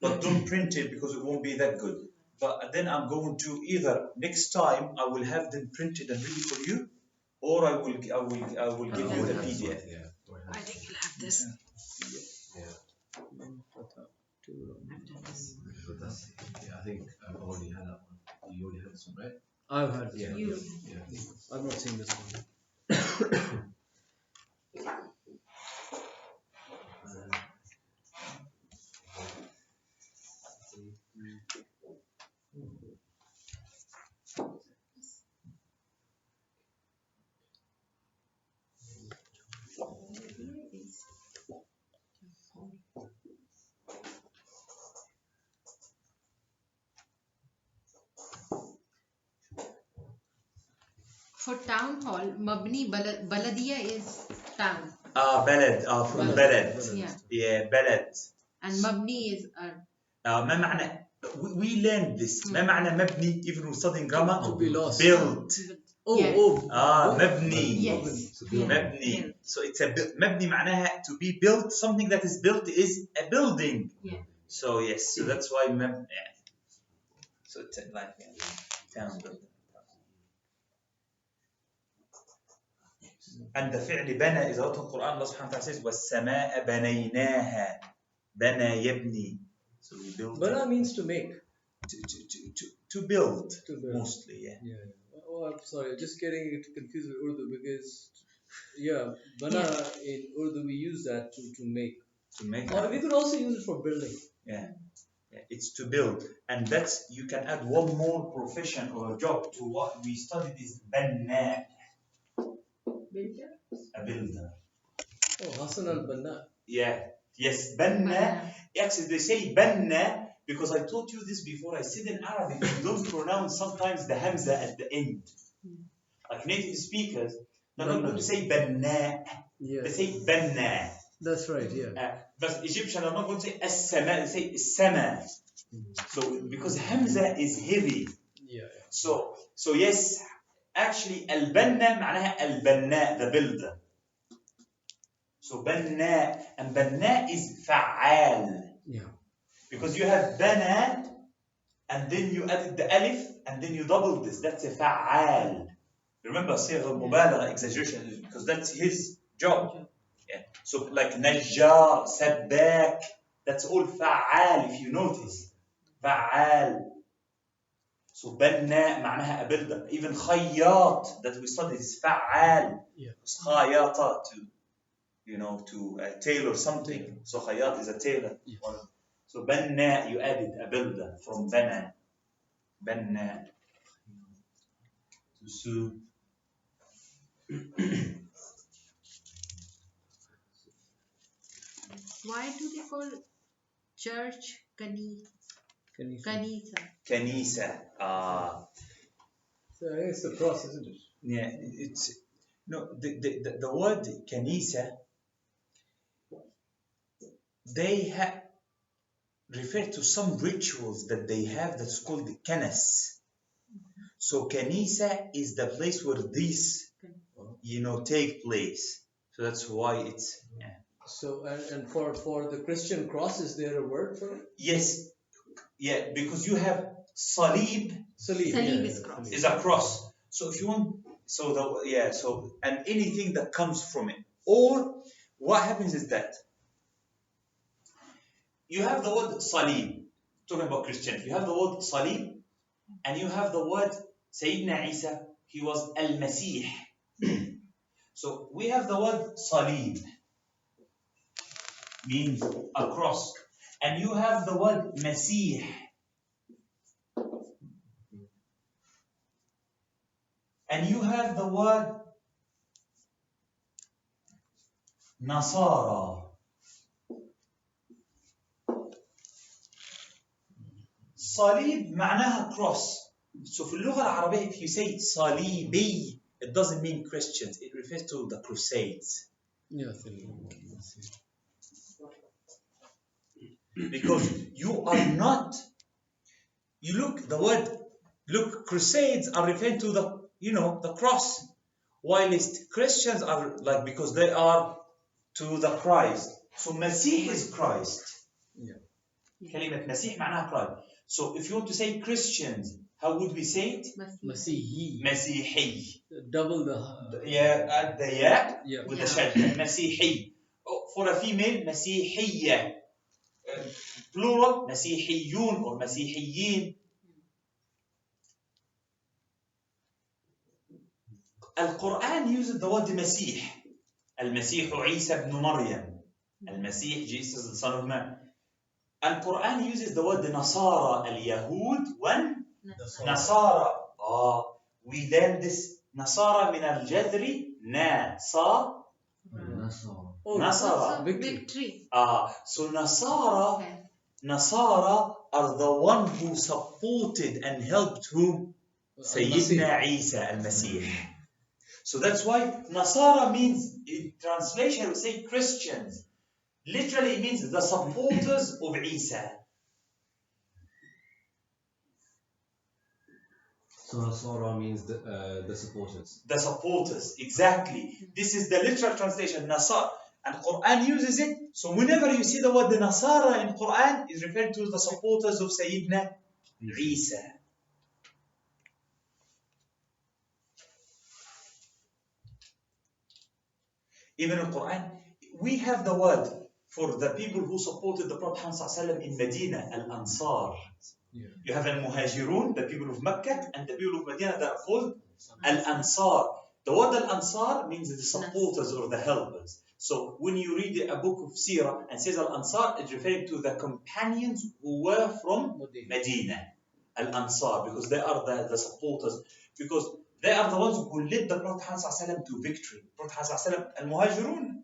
But don't print it because it won't be that good. But then I'm going to either next time I will have them printed and ready for you, or I will give you the PDF. Yeah. I think you'll have this. But that's, I think I've already had that one. You already had this one, right? I've had this Yeah. one. You. Yeah. I've not seen this one. For town hall, Mabni Baladiya is town. بلد from بلد. Yeah. Yeah, بلد. And Mabni is ما معنى we learned this ما معنى مبني even we studying grammar To be lost. built Yeah. مبني Yes. مبني so it's a مبني معناها to be built, something that is built is a building. Yeah. So yes, so that's why مبني so it's like town building. عند فعل بنى إذا قرأت القرآن الله سبحانه وتعالى says والسماء بنيناها بنى يبني. So we build Bana means to make. to build. To build. Mostly, yeah. Oh, I'm sorry, just getting it confused with Urdu because, Bana in Urdu we use that to make. To make. Or we could also use it for building. Yeah. It's to build, and that's you can add one more profession or a job to what we studied is banna. Builder. A builder. Oh, Hassan al-Banna. Yeah. Yes, banna. Actually, they say banna because I taught you this before. I said in Arabic, you don't pronounce sometimes the hamza at the end. Like native speakers, they're not going to say banna. They say banna. That's right, yeah. But Egyptians are not going to say as-sama, they say as-sama. So because hamza is heavy. Yeah. So yes, actually al-banna معناها al-banna, the builder. So banna, and banna is fa'al. Yeah. Because you have bana, and then you added the alif, and then you doubled this. That's a fa'al. Remember, صيغة مبالغة, exaggeration, because that's his job. Yeah. So like najjar, sabbak, that's all fa'al if you notice. Fa'al. So banna معناها a builder. Even khayyat that we studied is fa'al. Yeah. Khayyata to tailor something. So khayyat is a tailor. Yeah. So banna, you added a builder from bana. Banna. To sue. Why do they call church Kanisa? Kanisa. So I think it's the cross, isn't it? Yeah, it's no the word kanisa. They have refer to some rituals that they have that's called kanas. So kanisa is the place where these, take place. So that's why it's, yeah. So and for the Christian cross, is there a word for it? Yes, yeah, because you have salib Salib. Salib is cross. is a cross. So if you want, and anything that comes from it. Or what happens is that you have the word salib, talking about Christianity. You have the word salib, and you have the word Sayyidina Isa, he was al-Masih. So we have the word salib, means a cross. And you have the word Masih. And you have the word Nasara. صليب معناها cross. So في اللغة العربية if you say صليبي it doesn't mean Christians, it refers to the crusades. Yeah, Because you are not, crusades are referring to the cross, whilst Christians are like, because they are to the Christ. So Masih is Christ. Yeah. كلمة مسيح معناها Christ. So if you want to say Christians, how would we say it? Masihi. مسيحي. Double the. Add the ya Yeah. with the shadda. مسيحي. For a female, مسيحية. Plural, مسيحيون or مسيحيين. القرآن uses the word مسيح. المسيح عيسى ابن مريم. المسيح, Jesus the son of man. القرآن uses the word نصارى, اليهود والنصارى. We learn this نصارى من الجذر نصارى. Oh, victory. So Nasara are the one who supported and helped whom? Sayyidina Isa al-Masih. So that's why Nasara means, in translation we say Christians. Literally it means the supporters of Isa. So Nasara means the supporters. The supporters, exactly. This is the literal translation, Nasara. And Quran uses it. So whenever you see the word the Nasara in Quran, is referring to the supporters of Sayyidina Isa. Even in Quran, we have the word for the people who supported the Prophet ﷺ in Medina, Al-Ansar. Yeah. You have Al-Muhajirun, the people of Mecca, and the people of Medina that are called Al-Ansar. The word Al-Ansar means the supporters or the helpers. So when you read a book of Sirah and says Al-Ansar, it's referring to the companions who were from Medina. Al-Ansar, because they are the supporters, because they are the ones who led the Prophet ﷺ to victory. Prophet ﷺ, Al-Muhajirun,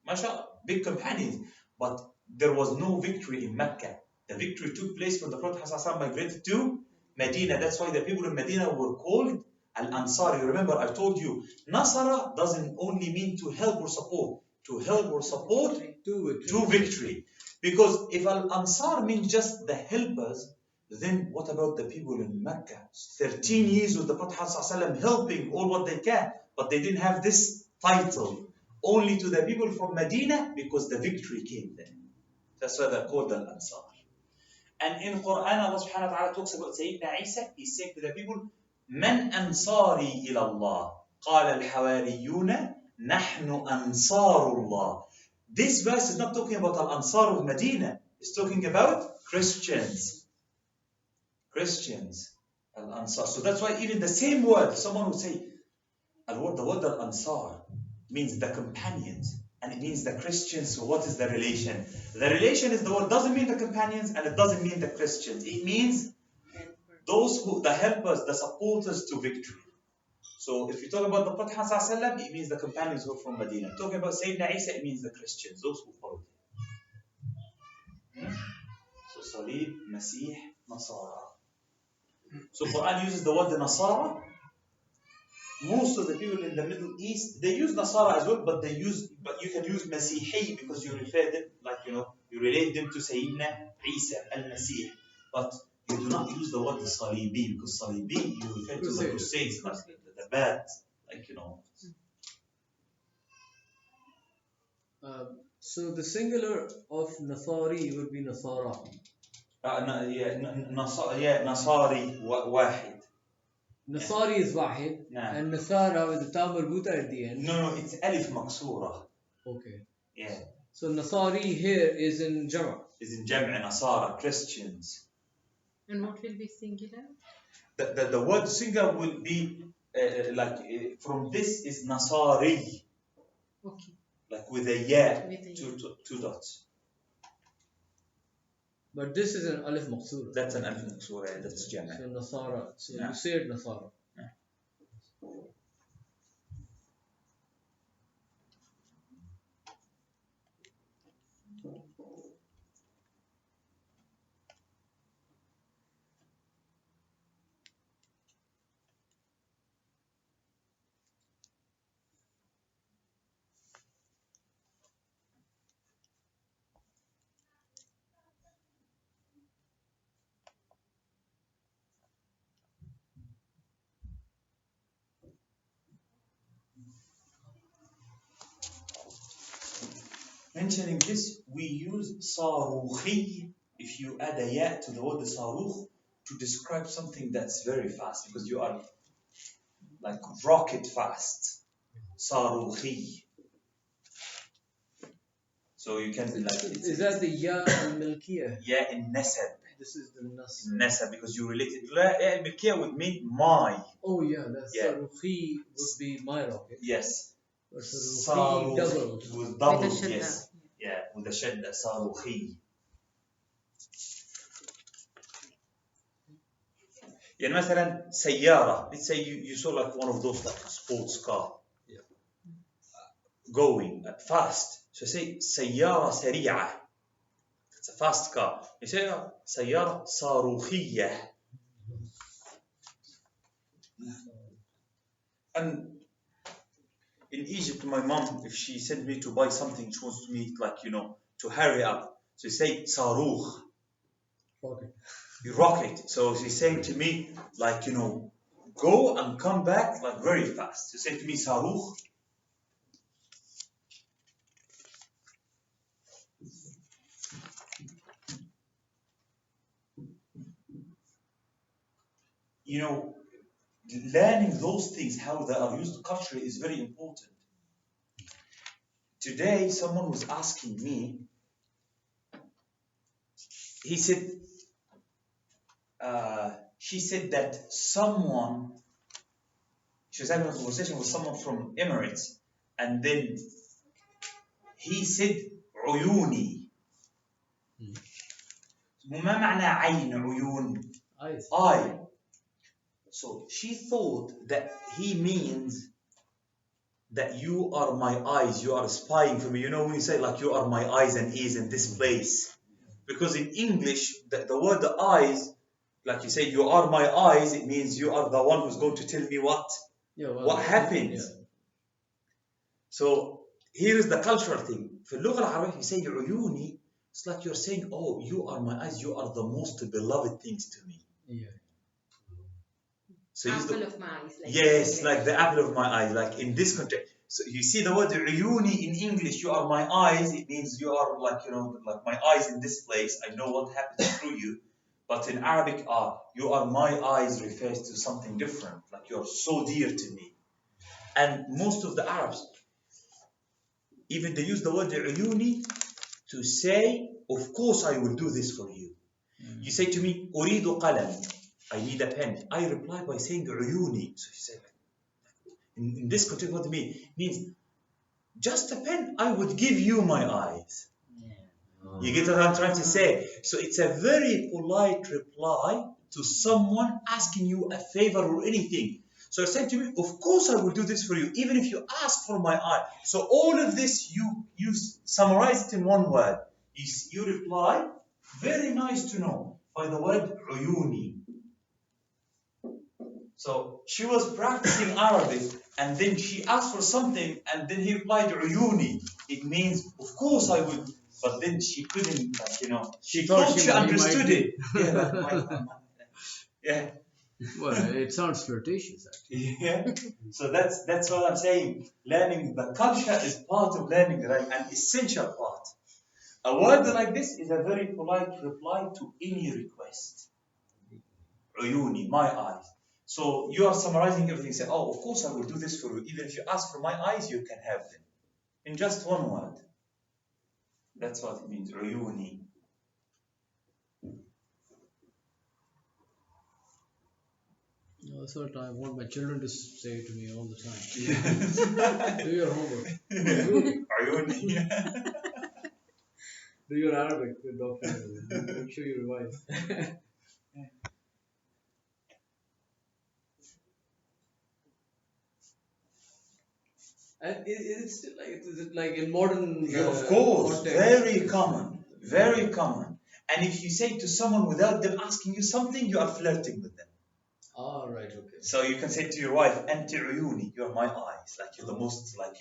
mashallah, big companions, but there was no victory in Mecca. The victory took place when the Prophet ﷺ migrated to Medina. That's why the people of Medina were called Al-Ansar. You remember I told you, Nasara doesn't only mean to help or support. To help or support to victory. Because if Al-Ansar means just the helpers, then what about the people in Mecca? 13 years with the Prophet ﷺ helping all what they can, but they didn't have this title. Only to the people from Medina because the victory came there. That's why they're called Al-Ansar. And in Quran, Allah subhanahu wa ta'ala talks about Sayyidina Isa. He's saying to the people, من أنصاري إلى الله قال الحواريون نحن أنصار الله. This verse is not talking about Al-Ansar of Medina. It's talking about Christians. Al-Ansar. So that's why even the same word, someone would say, the word Al-Ansar means the companions. And it means the Christians. So what is the relation? The relation is the word doesn't mean the companions and it doesn't mean the Christians. It means those who, the helpers, the supporters to victory. So if you talk about the Prophet ﷺ, it means the companions who are from Medina. Talking about Sayyidina Isa, it means the Christians, those who followed him. So Salib, Masih, Nasara. So Quran uses the word Nasara most of the people in the Middle East, they use Nasara as well, but but you can use Masihi because you refer them, like, you relate them to Sayyidina Isa al-Masih. But you do not use the word Salibi because Salibi, you refer to the Crusades, like the bad, like, So the singular of Nasari would be Nasara. Nasari واحد. Nasari is Wahid, نعم. and Nasara with the ta marbuta at the end. No, it's ألف مكسورة. Okay. Yeah. So Nasari here is in Jama. Is in جمع نصارى, Christians. And what will be singular? The word singular will be from this is Nasari. Okay. Like with a ya, With a two dots. But this is an alif maqsoor. That's an alif maqsoor, that's So jama'. Nasara. So Yeah. you say it Nasara. Mentioning this, we use sarukhi, if you add a ya to the word sarukh, to describe something that's very fast, because you are like rocket fast. Sarukhi. So you can like... Is that the ya al-milkiyah? Ya in nasab. This is the nas. Nasab, because you relate it. La al-milkiyah would mean my. Oh yeah, that's Yeah. Sarukhi would be my rocket. Yes. But Sarukhi doubled. With double, With the shadda. yes. Yeah, with the shadda, sarukhi. يعني مثلا سيارة, let's say you saw like one of those like sports car. Yeah. Going fast. So say سيارة سريعة. It's a fast car. You say سيارة صاروخية. And in Egypt, my mom, if she sent me to buy something, she wants me like, to hurry up. So you say صاروخ. Okay. You rocket. So she's saying to me, like, go and come back like very fast. She said to me, صاروخ. Learning those things, how they are used culturally, is very important. Today, someone was asking me, he said, she said that she was having a conversation with someone from Emirates, and then he said, عيوني. ما معنى عين عيون? Eyes. Eye. So she thought that he means that you are my eyes, you are spying for me. You know when you say like you are my eyes and ears in this place? Because in English, the word eyes, like you say, you are my eyes, it means you are the one who's going to tell me what happens. Yeah. So here is the cultural thing. في اللغة العربية, you say عيوني, it's like you're saying, oh, you are my eyes, you are the most beloved things to me. Yeah. So Apple of my eyes. yes, like the apple of my eye, like in this context. So you see the word عيوني in English, you are my eyes, it means you are like, like my eyes in this place, I know what happens through you. But in Arabic, you are my eyes refers to something different, like you're so dear to me. And most of the Arabs, even they use the word عيوني to say, of course I will do this for you. You say to me, أريد قلم, I need a pen. I reply by saying عيوني. So you say, in this context, what it means, just a pen, I would give you my eyes. You get what I'm trying to say? So it's a very polite reply to someone asking you a favor or anything. So I said to me, of course I will do this for you, even if you ask for my eye. So all of this, you summarize it in one word. You reply, very nice to know, by the word عيوني. So she was practicing Arabic, and then she asked for something, and then he replied, "Uyuni." It means, of course I would. But then she couldn't, like, she thought thought he she might understood be. it. Yeah, yeah. Well, it sounds flirtatious, actually. Yeah. So that's what I'm saying. Learning the culture is part of learning, right? An essential part. A word like this is a very polite reply to any request. Uyuni, my eyes. So you are summarizing everything. Say, oh, of course I will do this for you. Even if you ask for my eyes, you can have them. In just one word. That's what it means. Uyuni. That's what I want my children to say to me all the time. Yes. Do your homework. Uyuni. Do your Arabic, doctor. Make sure you revise. And it's still like, is it like in modern Yeah, of course, context? very common, very common. And if you say to someone without them asking you something, you are flirting with them. Ah, right, okay. So you can say to your wife, "Anti uyuni," you're my eyes, like you're the most, like,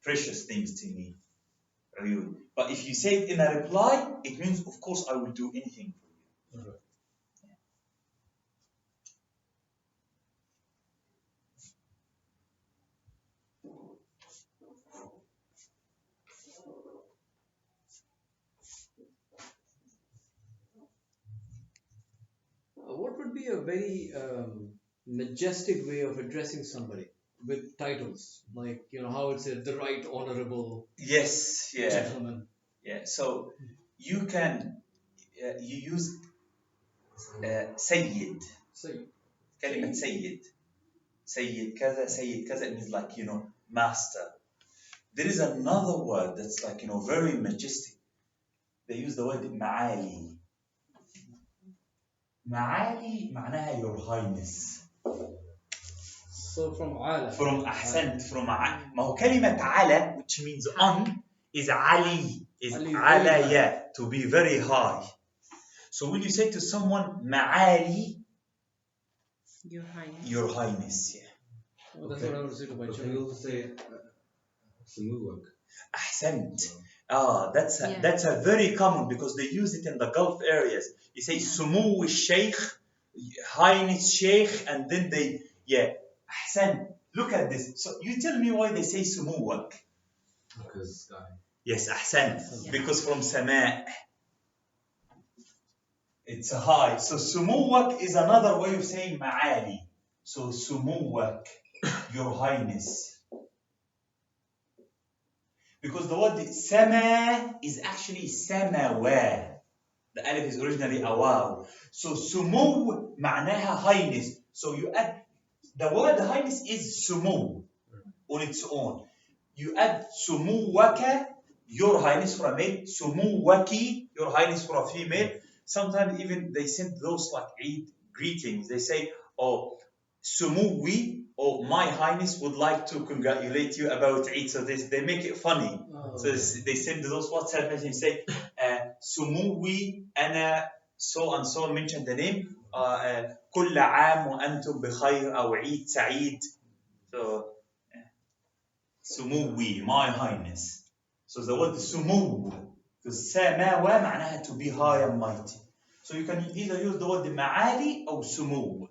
precious things to me. Uyuni. But if you say it in a reply, it means, of course, I will do anything for you. Alright. What would be a very majestic way of addressing somebody with titles? Like, how it said, the right honorable Yes, yeah, gentleman. yeah. So you can, you use Sayyid, Say, كلمة سيد. سيد كذا, سيد كذا, it means, like, master. There is another word that's, like, very majestic. They use the word معالي. معالي معناها your highness. so from ala. From أحسنت, from ما هو كلمة على, which means on, is علي, is Ali, very على, high. yeah, to be very high. So when you say to someone معالي, Your Highness. your highness, yeah. Well, that's what I would say to my But can children. you also say Samuwak? أحسنت. Yeah. That's a very common, because they use it in the Gulf areas. You say Yeah. سمو الشيخ, highness sheikh, and then they, yeah. أحسن. Look at this. So you tell me why they say سموك. Because sky. Yes, أحسن. Yeah. Because from سماء. It's a high. So سموك is another way of saying معالي. So سموك, your highness. Because the word sama is actually samawa. The alif is originally a waw. So sumu معناها highness. So you add, the word highness is sumu on its own. You add sumuwaka, your highness, for a male, sumuwaki, your highness, for a female. Sometimes even they send those, like, Eid greetings. They say, oh, sumuwi, or my highness would like to congratulate you about Eid. So they make it funny. Oh, So they send those WhatsApp messages, say, سموي أنا so and so, mention the name, كل عام وأنتم بخير, أو عيد سعيد. So سموي, my highness. So the word سمو, because سماوة معناها to be high and mighty. So you can either use the word معالي أو سمو.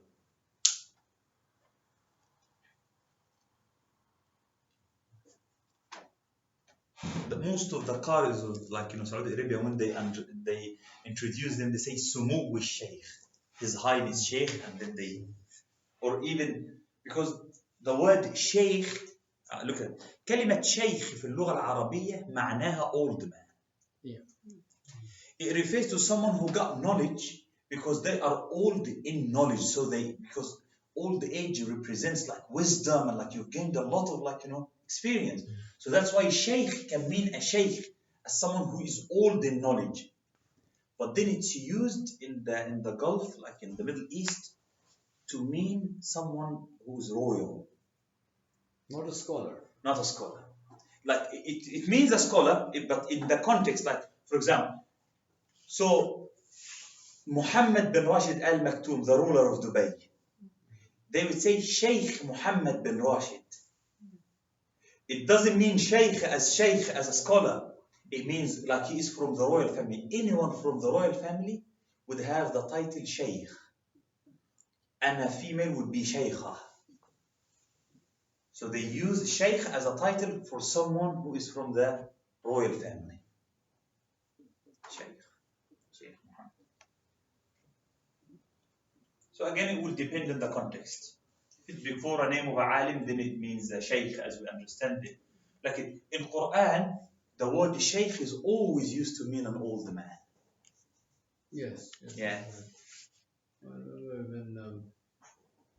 Most of the qaris of, like, Saudi Arabia, when they introduce them, they say Sumu with Sheikh, His Highness Sheikh, and then they, or even, because the word Sheikh, look at كلمة شيخ في اللغة العربية معناها old man. Yeah. It refers to someone who got knowledge, because they are old in knowledge. So because old age represents, like, wisdom, and, like, you've gained a lot of, like, experience. So that's why sheikh can mean a sheikh as someone who is old in knowledge. But then it's used in the Gulf, like in the Middle East, to mean someone who's royal, not a scholar. not a scholar. Like, it means a scholar, but in the context, like, for example, so Muhammad bin Rashid Al Maktoum, the ruler of Dubai, they would say Sheikh Muhammad bin Rashid. It doesn't mean Sheikh as a scholar. It means like he is from the royal family. Anyone from the royal family would have the title Sheikh. And a female would be Sheikha. So they use Sheikh as a title for someone who is from the royal family. Sheikh Muhammad. So again, it will depend on the context. If it's before a name of a alim, then it means a Sheikh as we understand it. Like in Quran, the word Sheikh is always used to mean an old man. Yes. Yeah. I remember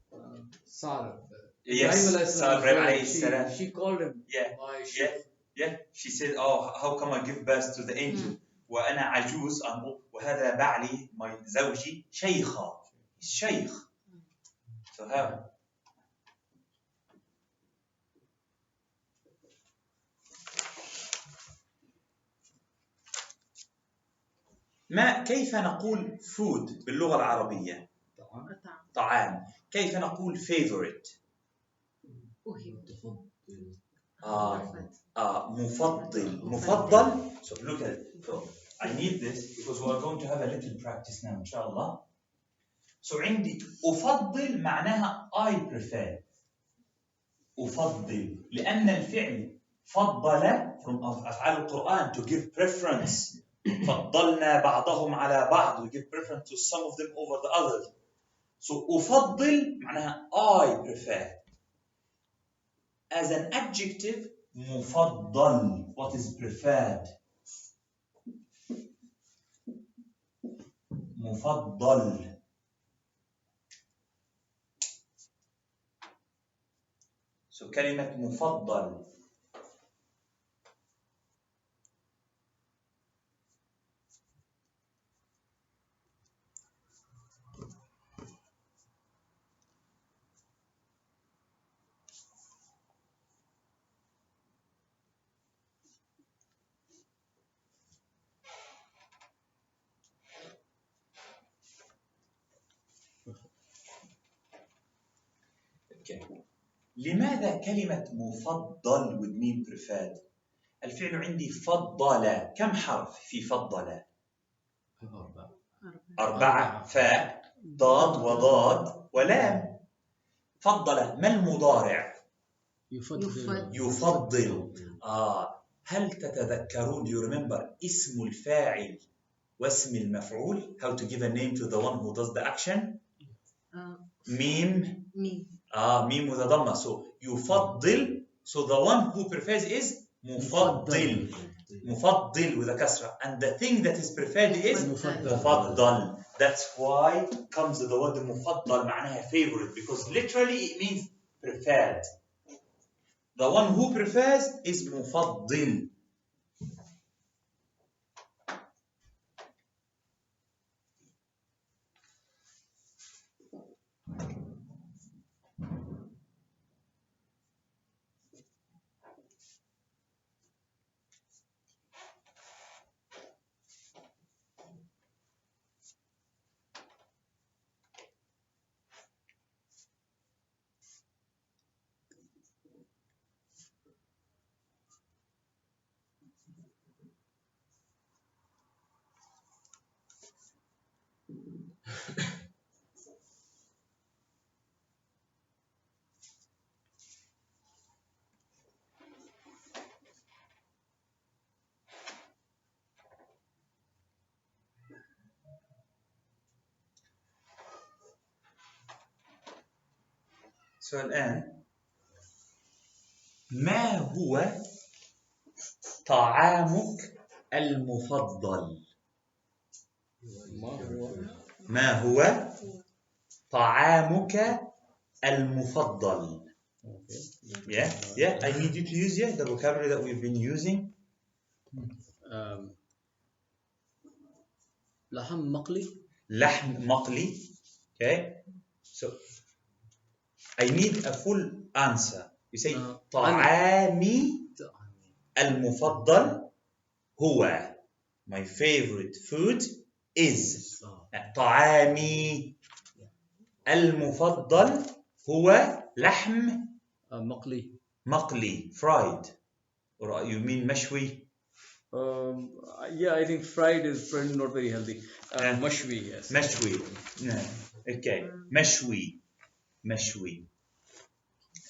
when Sarah, Yes, Sarah alayhi salam. she called him Yeah. by Sheikh. Yeah. She said, oh, how come I give birth to the angel? وأنا عجوز وهذا بعلي my زوجي شيخة. He's Sheikh. So how? كيف نقول food باللغة العربية؟ طعام. كيف نقول favorite؟ مفضل. So look at it. So I need this because we are going to have a little practice now إن شاء الله. So عندي أفضل معناها I prefer. أفضل لأن الفعل فضل from أفعال القرآن to give preference. فضلنا بعضهم على بعض. We give preference to some of them over the others. So أفضل معناها I prefer. As an adjective, مفضل. What is preferred? مفضل. So كلمة مفضل. Okay. لماذا كلمة مفضل would mean preferred؟ الفعل عندي فضل. كم حرف في فضل؟ 4 فاء ضاد وضاد ولام. فضل. ما المضارع؟ يفضل. هل تتذكرون you remember اسم الفاعل واسم المفعول? How to give a name to the one who does the action? ميم. ميم with a ضمة. So يفضل. So the one who prefers is مفضل. مفضل with a كسرة. And the thing that is preferred is مفضل. That's why comes the word مفضل معناها favorite because literally it means preferred. The one who prefers is مفضل. So الآن ما هو طعامك المفضل؟ ما هو طعامك المفضل؟ Yeah, I need you to use the vocabulary that we've been using. لحم مقلي. لحم مقلي. Okay. So I need a full answer. You say طعامي المفضل هو. My favorite food is. طعامي المفضل هو لحم مقلي. مقلي fried or you mean مشوي Yeah, I think fried is probably not very healthy. Yeah. Mashwi, yes. مشوي اوكي مشوي مشوي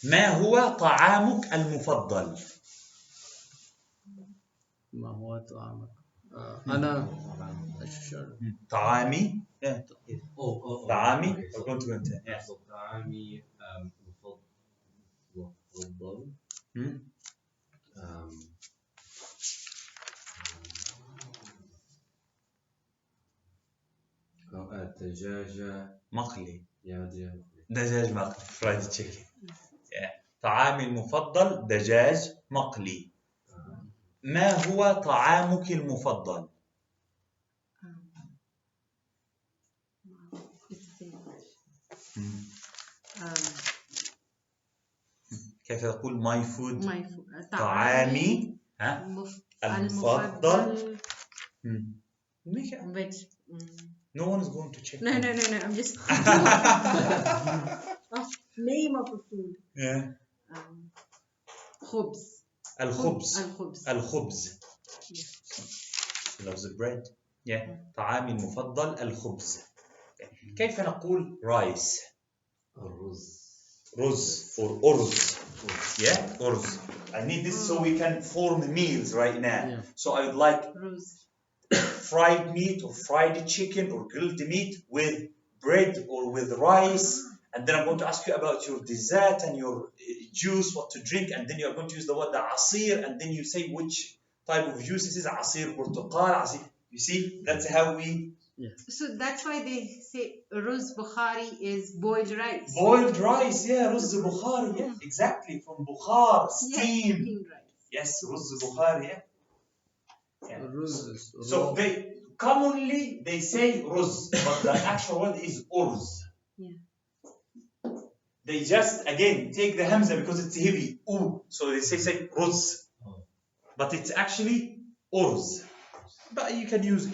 ما هو طعامك المفضل ما هو طعامك؟ أنا طعامي طعامي okay, so, كنت so طعامي مفضل الدجاجة مقلي دجاج مقلي دجاج مقلي فرايد تشيكن طعامي المفضل دجاج مقلي ما هو طعامك المفضل كيف تقول my food طعامي المفضل which no one is going to check no I'm just name of a food خبز الخبز She loves the bread طعامي المفضل الخبز كيف نقول rice رز or أرز أرز I need this so we can form meals right now so I would like fried meat or fried chicken or grilled meat with bread or with rice and then I'm going to ask you about your dessert and your juice what to drink and then you're going to use the word عصير and then you say which type of juice this is عصير برتقال عصير you see that's how we so that's why they say ruz Bukhari is boiled rice رز بخاري exactly from bukhar steam rice. yes رز بخاري Ruz. So commonly they say ruz, but the actual word is urz. They just again take the hamza because it's heavy, so they say ruz, but it's actually urz. But you can use it.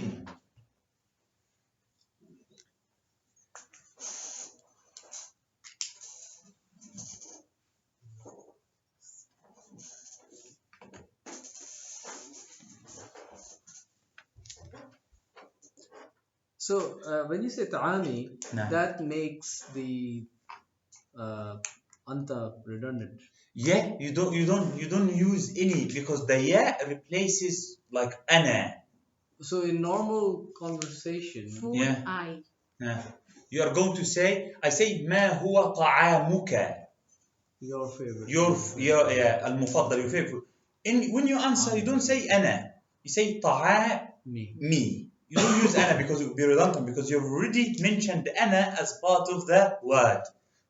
So when you say ta'ami, that makes the anta redundant. Yeah, you don't use any because the ya replaces like ana. So in normal conversation, food you are going to say I say ما هو طعامك your favorite. your المفضل your favorite. When you answer you don't say أنا you say طعامي. You don't use أنا because it would be redundant because you've already mentioned أنا as part of the word.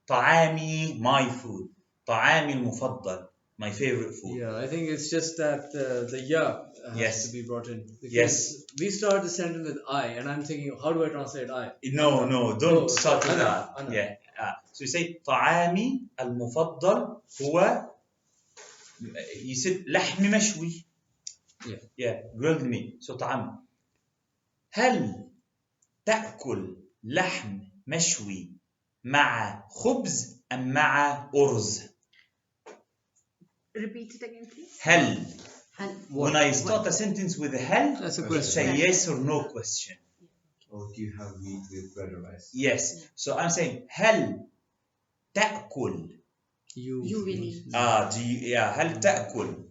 طعامي my food. طعامي المفضل my favorite food. Yeah, I think it's just that the ya has to be brought in. Because we start the sentence with I, and I'm thinking, how do I translate I? No, don't start with that. So you say طعامي المفضل هو you said لحم مشوي. Grilled meat. So طعامي. هل تأكل لحم مشوي مع خبز أم مع أرز؟ Repeat it again, please. هل. When I start a sentence with هل, that's a question. It's a yes or no question. Or do you have meat with bread or rice? Yes. So I'm saying هل تأكل you will eat. هل تأكل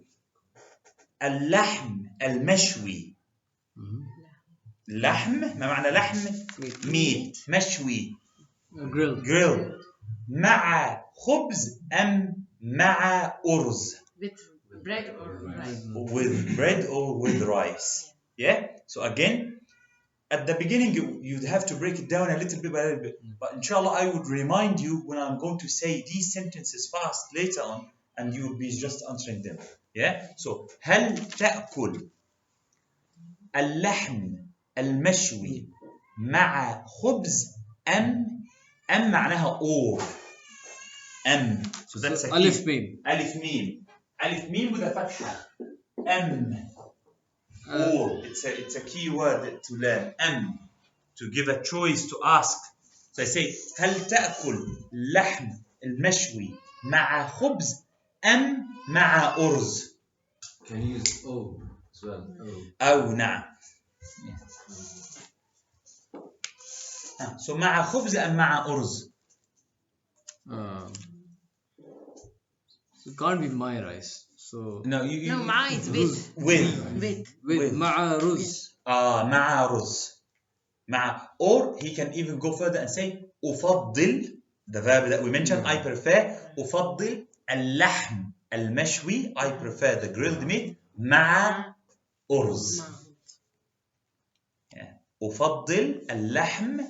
اللحم المشوي لحم ما معنى لحم meat مشوي grilled مع خبز أم مع أرز with bread or rice with bread or with rice so again at the beginning you'd have to break it down a little bit but inshallah I would remind you when I'm going to say these sentences fast later on and you will be just answering them so هل تأكل اللحم المشوي مع خبز أم معناها or so that's a ألف ميم ألف ميم with a فتحة or it's a key word to learn to give a choice to ask so I say هل تأكل لحم المشوي مع خبز أم مع أرز؟ Can you use O as well? O. أو نعم. So مع خبز أم مع أرز؟ So it can't be my rice. So No, you, No, ma is with. with. with مع رز. مع رز. مع, or he can even go further and say أفضل, the verb that we mentioned, I prefer, أفضل اللحم المشوي, I prefer the grilled meat مع أرز. أفضل اللحم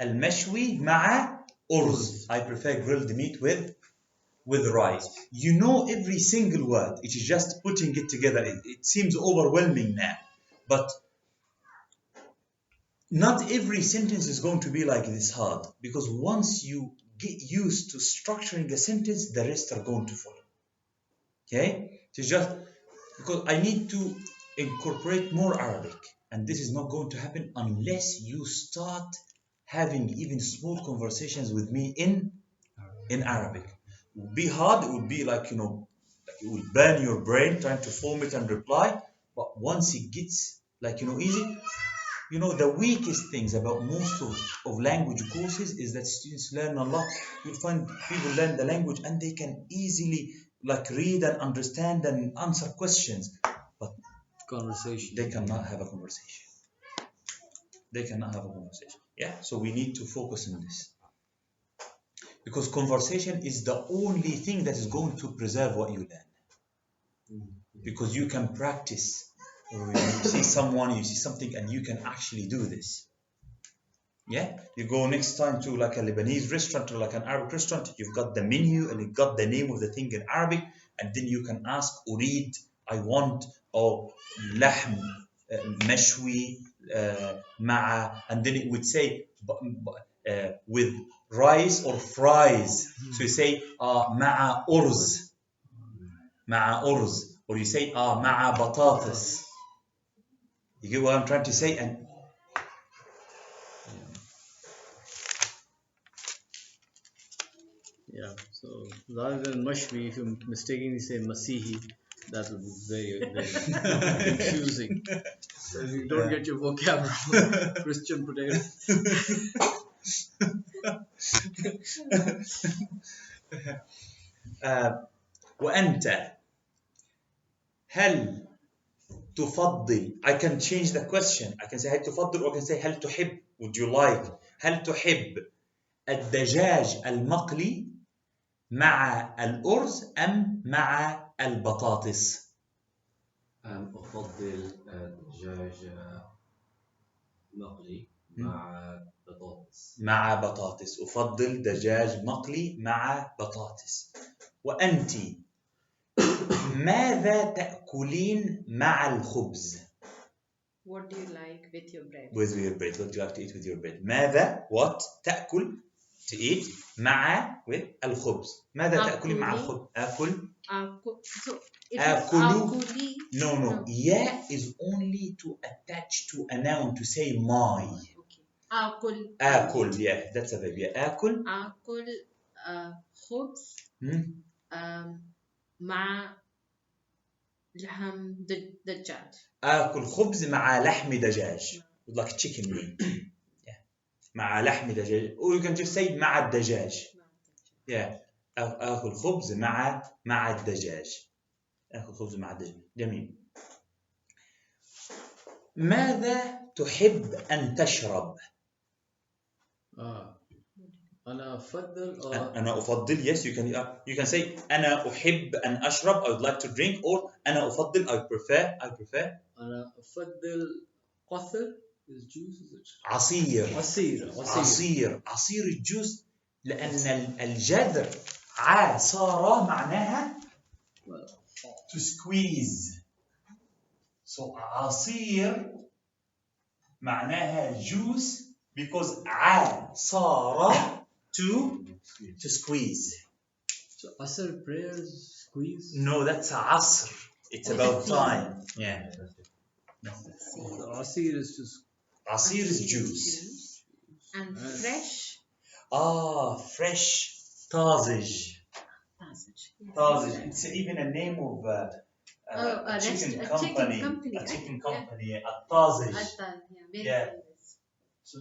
المشوي مع أرز. I prefer grilled meat with rice. You know every single word. It is just putting it together. It seems overwhelming now, but not every sentence is going to be like this hard, because once you get used to structuring a sentence, the rest are going to follow. Okay? So just because I need to incorporate more Arabic, and this is not going to happen unless you start having even small conversations with me in Arabic. It would be hard. It would be like, you know, like it will burn your brain trying to form it and reply. But once it gets like, you know, easy, you know, the weakest things about most of language courses is that students learn a lot. You'll find people learn the language and they can easily like read and understand and answer questions, but Conversation. they cannot have a conversation. They cannot have a conversation. Yeah, so we need to focus on this, because conversation is the only thing that is going to preserve what you learn, because you can practice. Or you see someone, you see something, and you can actually do this. Yeah, you go next time to like a Lebanese restaurant or like an Arabic restaurant, you've got the menu and you've got the name of the thing in Arabic, and then you can ask أريد, I want, or لحم مشوي مع, and then it would say with rice or fries. So you say مع أرز, مع أرز, or you say مع بطاطس. You get what I'm trying to say? And Yeah. So rather than mashwi, if you mistakenly say masihi, that would be very confusing. So you don't get your vocabulary. Christian potato. وأنت هل تفضل, I can change the question. I can say هل تفضل, or I can say هل تحب, would you like, هل تحب الدجاج المقلي مع الأرز أم مع البطاطس؟ أفضل دجاج مقلي مع بطاطس. مع بطاطس. أفضل دجاج مقلي مع بطاطس. وأنت ماذا تأكلين مع الخبز؟ What do you like with your bread? With your bread. What do you like to eat with your bread? ماذا, what, تأكل, to eat, مع, with, الخبز. ماذا تأكلين مع الخبز? أكل. So it أكل. is No. Yeah is only to attach to a noun, to say my. Okay. أكل. أكل, yeah, that's a verb. Yeah. أكل. أكل خبز مع لحم دجاج. آكل خبز مع لحم دجاج. Like chicken meat. Yeah. مع لحم دجاج. Or you can just say مع الدجاج. Yeah. آكل خبز مع الدجاج. آكل خبز مع الدجاج. جميل. ماذا تحب أن تشرب؟ أنا أفضل. أنا أفضل. Yes, you can say أنا أحب أن أشرب. I would like to drink. Or أنا أفضل. I prefer. أنا أفضل قثر is juice, is it? عصير الجوز، لأن الجذر عصارة معناها to squeeze. So عصير معناها juice because عصارة to squeeze. So asr prayer is squeeze? No, that's عصر. It's about time. Yeah. So asir is just عصير is juice. And fresh. Fresh. طازج. Yes. طازج. It's even a name of a chicken rest- a company. chicken company, A chicken right? company. الطازج. Attal, yeah, very Yeah. famous. So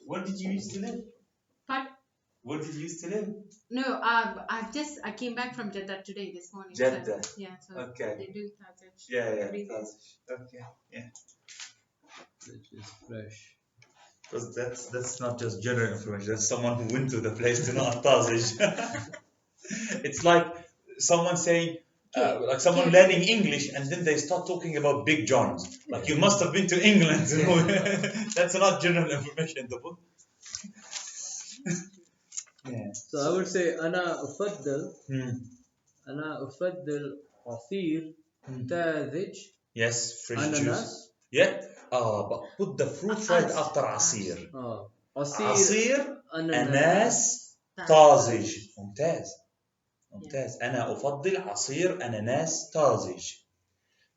where did you used to live? But Where did you used to live? no, I came back from Jeddah today, this morning. Jeddah. So, yeah, so Okay. they do Tazaj. Yeah. every day. طازج. Okay. Yeah. Which is fresh. Because that's not just general information. That's someone who went to the place to know Tazij. It's like someone saying, like someone Okay. learning English, and then they start talking about Big Johns. Like you must have been to England. That's not general information in the book. Yeah. So I would say أنا أفضل Hmm. عصير طازج Yes, fresh juice. أناناس. Yeah. But put the fruit right after عصير. عصير عصير أناناس أناس طازج. ممتاز. أنا أفضل عصير أناناس طازج.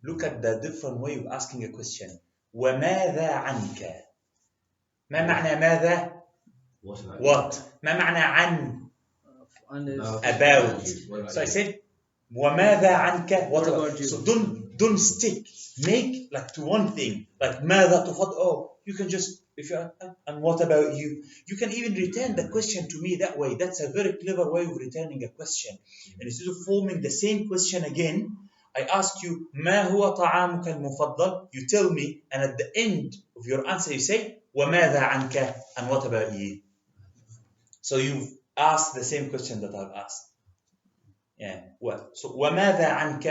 Look at the different way of asking a question. وماذا عنك؟ ما معنى ماذا؟ What? ما معنى عن؟ About. So I said وماذا عنك? What about you? So don't stick. Make like to one thing. Like ماذا تفضل? Oh, you can just if you and what about you? You can even return the question to me that way. That's a very clever way of returning a question. And instead of forming the same question again, I ask you ما هو طعامك المفضل? You tell me, and at the end of your answer you say وماذا عنك? And what about you? So you've asked the same question that I've asked. Yeah. So وماذا عنك?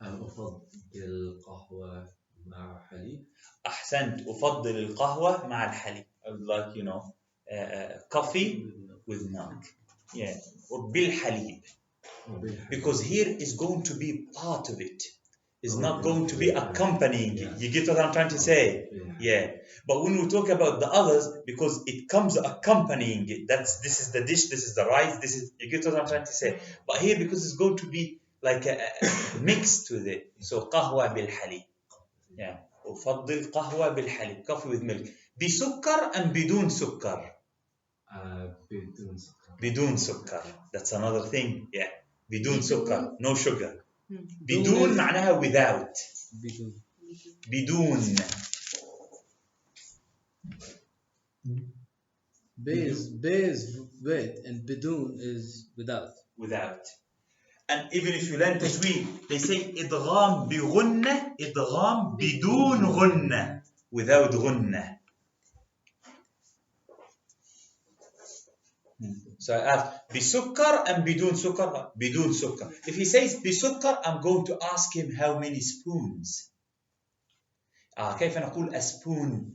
أفضل قهوة مع حليب. أحسنت. أفضل القهوة مع الحليب. I would like, coffee with milk. Yeah. Or بالحليب. Because here is going to be part of it. It's not going to be accompanying it. You get what I'm trying to say? Yeah. But when we talk about the others, because it comes accompanying it, this is the dish, this is the rice, you get what I'm trying to say? But here, because it's going to be like a mixed with it. So قهوة بالحليب. Yeah. أفضل قهوة بالحليب. Coffee with milk. بسكر أم بدون سكر? بدون سكر. بدون سكر. That's another thing. Yeah. بدون سكر. No sugar. بدون بدون معناها without. بدون بدون. Bez with and بدون is without. Without. And even if you learn tajweed, they say إدغام بغنة, إدغام بدون غنة, without غنة. So I ask, بسكر أم بدون سكر? بدون سكر. If he says بسكر, I'm going to ask him how many spoons. كيف نقول a spoon?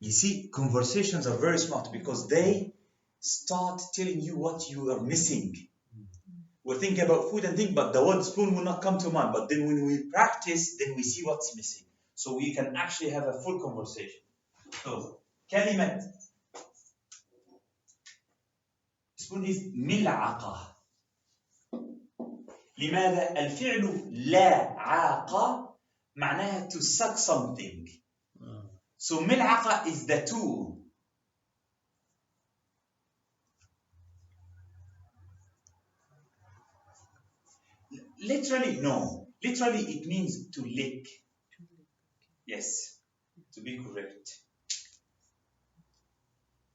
You see, conversations are very smart because they start telling you what you are missing. We're thinking about food and things, but the word spoon will not come to mind. But then when we practice, then we see what's missing. So we can actually have a full conversation. So, كلمة spoon is ملعقة. لماذا؟ الفعل لاعق معناها to suck something. So ملعقة is the tool. Literally, no. Literally, it means to lick. Yes, to be correct.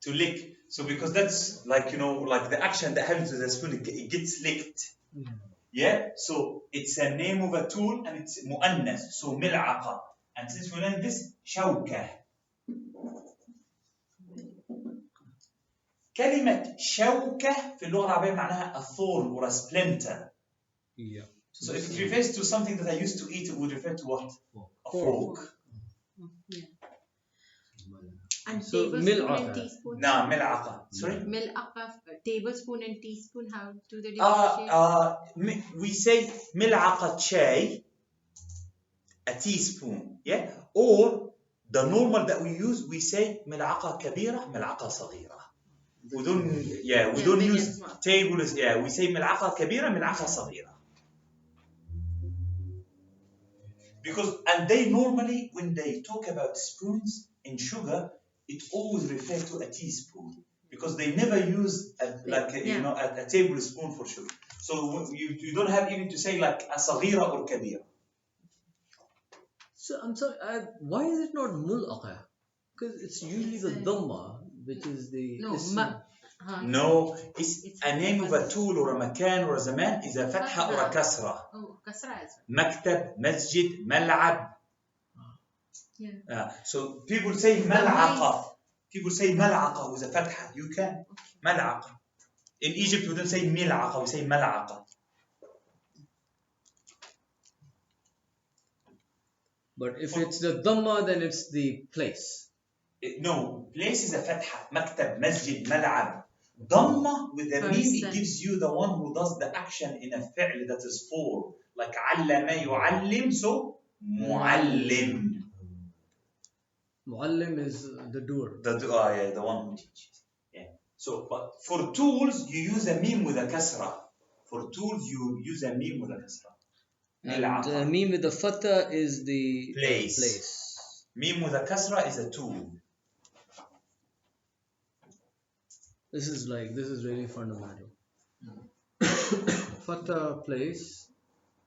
To lick. So because that's like, like the action that happens with the spoon, it gets licked. Yeah? So it's a name of a tool and it's مؤنث. So ملعقة. And since we learned this, شوكة. كلمة شوكة في اللغة العربية معناها a thorn or a splinter. Yeah. So if it refers to something that I used to eat, it would refer to what? A fork. Yeah. And So, tablespoon ملعقة. and teaspoon. No, ملعقة. Sorry? ملعقة, tablespoon and teaspoon. How do they differentiate? We say ملعقة شاي, a teaspoon, yeah? Or the normal that we use, we say ملعقة كبيرة, ملعقة صغيرة. We don't use tables. We say ملعقة كبيرة, ملعقة صغيرة. and they normally, when they talk about spoons in sugar, it always refers to a teaspoon because they never use a tablespoon for sugar. So you don't have even to say like a صغيرة or كبيرة. So I'm sorry, why is it not mul'aqa? Because it's usually the dhamma, which is the No, ism. No, it's a name of a tool or a مكان or a زمان is a فتحة or a كسرة. Oh, kasra as well. مكتب, مسجد, ملعب. Yeah. So people say ملعقة. People say ملعقة with a فتحة. You can. ملعقة. In Egypt we don't say ملعقة, we say ملعقة. But if it's the dhamma, then it's the place. No, place is a فتحة. مكتب, مسجد, ملعب. Dhamma with a mim, it gives you the one who does the action in a fi'l that is for. Like علم يعلم, so معلم. Muallim is the doer. The one who teaches. Yeah. So, but for tools, you use a mim with a kasra. For tools, you use a mim with a kasra. And meme with the fatha is the Place. Mim with a kasra is a tool. This is really fundamental. Fatha place,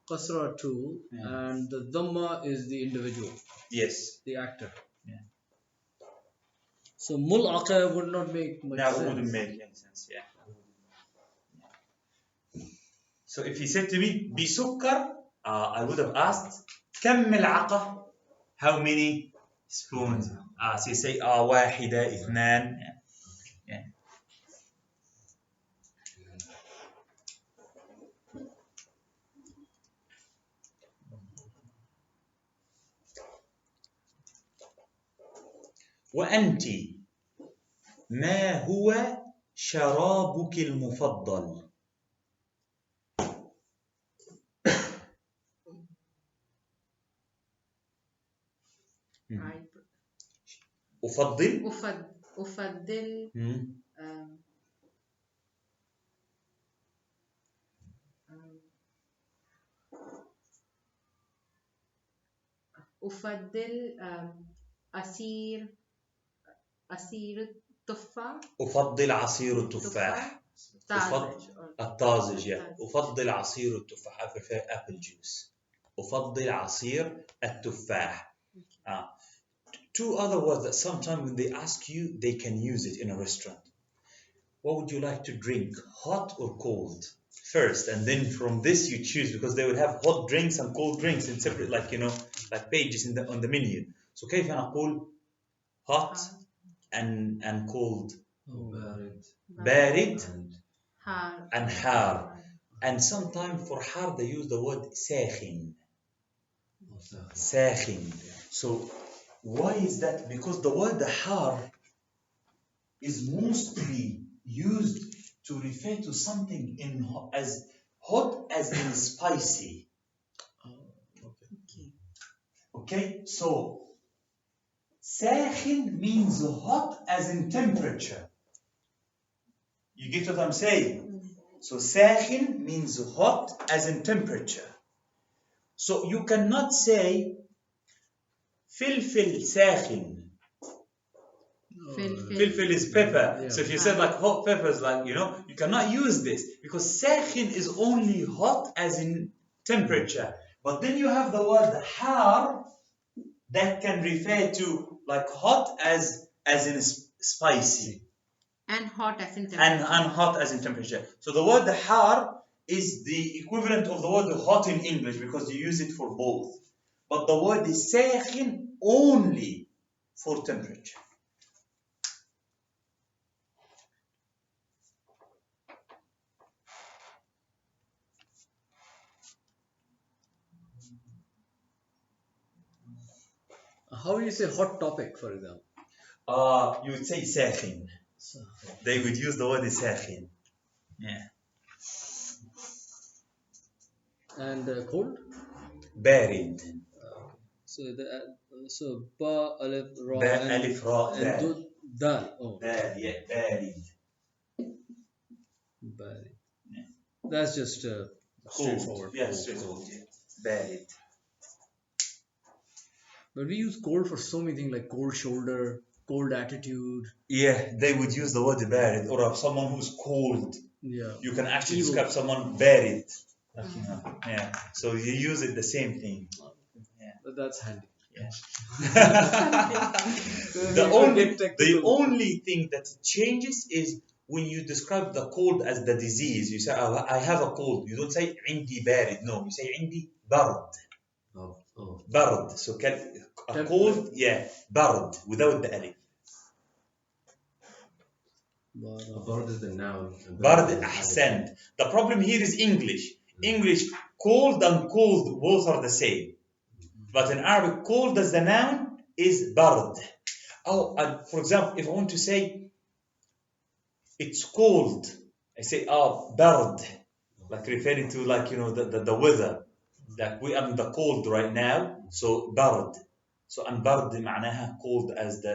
kasra tool, and the dhamma is the individual. Yes. The actor. Yeah. So mul'aqa would not make much sense. No, it wouldn't make any sense. Yeah. So if he said to me, بسكر, I would have asked, كم ملعقة? How many spoons? So you say, واحدة, اثنان. Yeah. وأنت ما هو شرابك المفضل؟ أفضل أفضل أفضل عصير التفاح. أفضل عصير التفاح. الطازج. أفضل عصير التفاح. I prefer apple juice. أفضل عصير التفاح. Two other words that sometimes when they ask you, they can use it in a restaurant. What would you like to drink, hot or cold? First, and then from this you choose, because they would have hot drinks and cold drinks in separate, like pages on the menu. So كيف نقول hot and cold? بارد and حار. And sometimes for حار they use the word ساخن. ساخن. So why is that? Because the word حار is mostly used to refer to something as hot as in spicy. Okay, so ساخن means hot as in temperature. You get what I'm saying? So ساخن means hot as in temperature. So you cannot say فلفل ساخن. Filfil is pepper. Yeah. So if you said like hot peppers, you cannot use this because sakhin is only hot as in temperature. But then you have the word har that can refer to like hot as in spicy. And hot as in temperature. And hot as in temperature. So the word har is the equivalent of the word hot in English because you use it for both. But the word is sakhin only for temperature. How do you say hot topic, for example? You would say ساخن. They would use the word ساخن. Yeah. And cold? بارد. So ba alif ra alif ra and dal. Oh. Dal, yeah, بارد. Bad. Yeah. That's just straightforward. Yeah, straightforward. Yeah. بارد. But we use cold for so many things like cold shoulder, cold attitude. Yeah, they would use the word buried, or of someone who's cold. Yeah. You can actually Evil. describe someone buried. Like, yeah. So you use it the same thing. But that's handy. Yeah. We the forget technical- only thing that changes is when you describe the cold as the disease. You say, "Oh, I have a cold." You don't say عندي بارد. No, you say عندي برد. Oh. برد. So a cold, yeah, برد without the alif. Barad is the noun. and برد is أحسنت. The problem here is English. English, cold and cold both are the same. But in Arabic, cold as the noun is برد. Oh, and for example, if I want to say it's cold, I say برد, like referring to like the weather. Like we are in the cold right now, so برد. So and برد معناها cold as the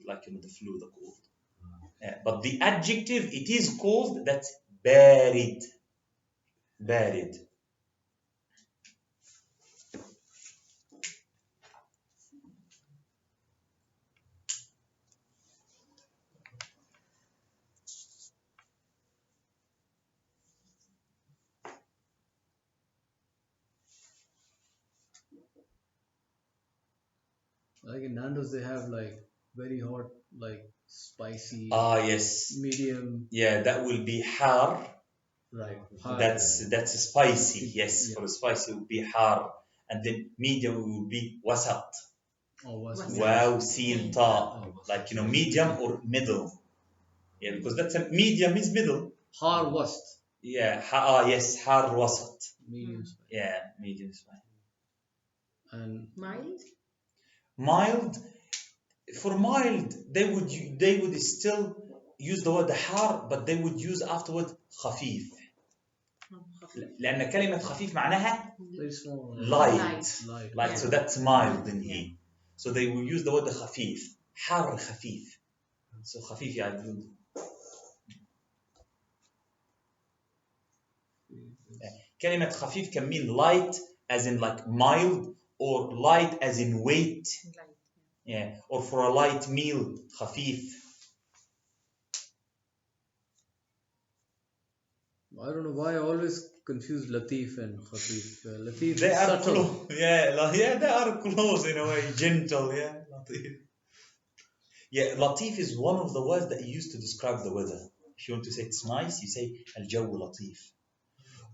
like the flu, the cold. Yeah, but the adjective, it is cold, that's بارد. بارد. Like in Nando's, they have like very hot, like spicy, Yes. medium, Yeah, that will be حار. right? That's spicy. Yes, Yeah. for spicy it would be حار. And then medium will be وسط. Oh, what's What's Wow, sin ta. Oh. Like medium or middle. Yeah, because that's a medium is middle. Har wast, Yeah, yes, حار وسط. medium spice. Yeah, medium is fine. And Mild? Mild, for mild, they would still use the word حار, but they would use afterward خفيف. لأن كلمة خفيف معناها very small. light. Light. So that's mild in here. So they will use the word خفيف. حار خفيف. So خفيف يعني كلمة خفيف can mean light as in like mild, or light as in weight. Yeah, or for a light meal, خفيف. I don't know why I always confuse Latif and Khatif. Latif They is are subtle. close. Yeah, they are close in a way, gentle. Yeah, Latif. Yeah, Latif is one of the words that you use to describe the weather. If you want to say it's nice, you say الجو لطيف.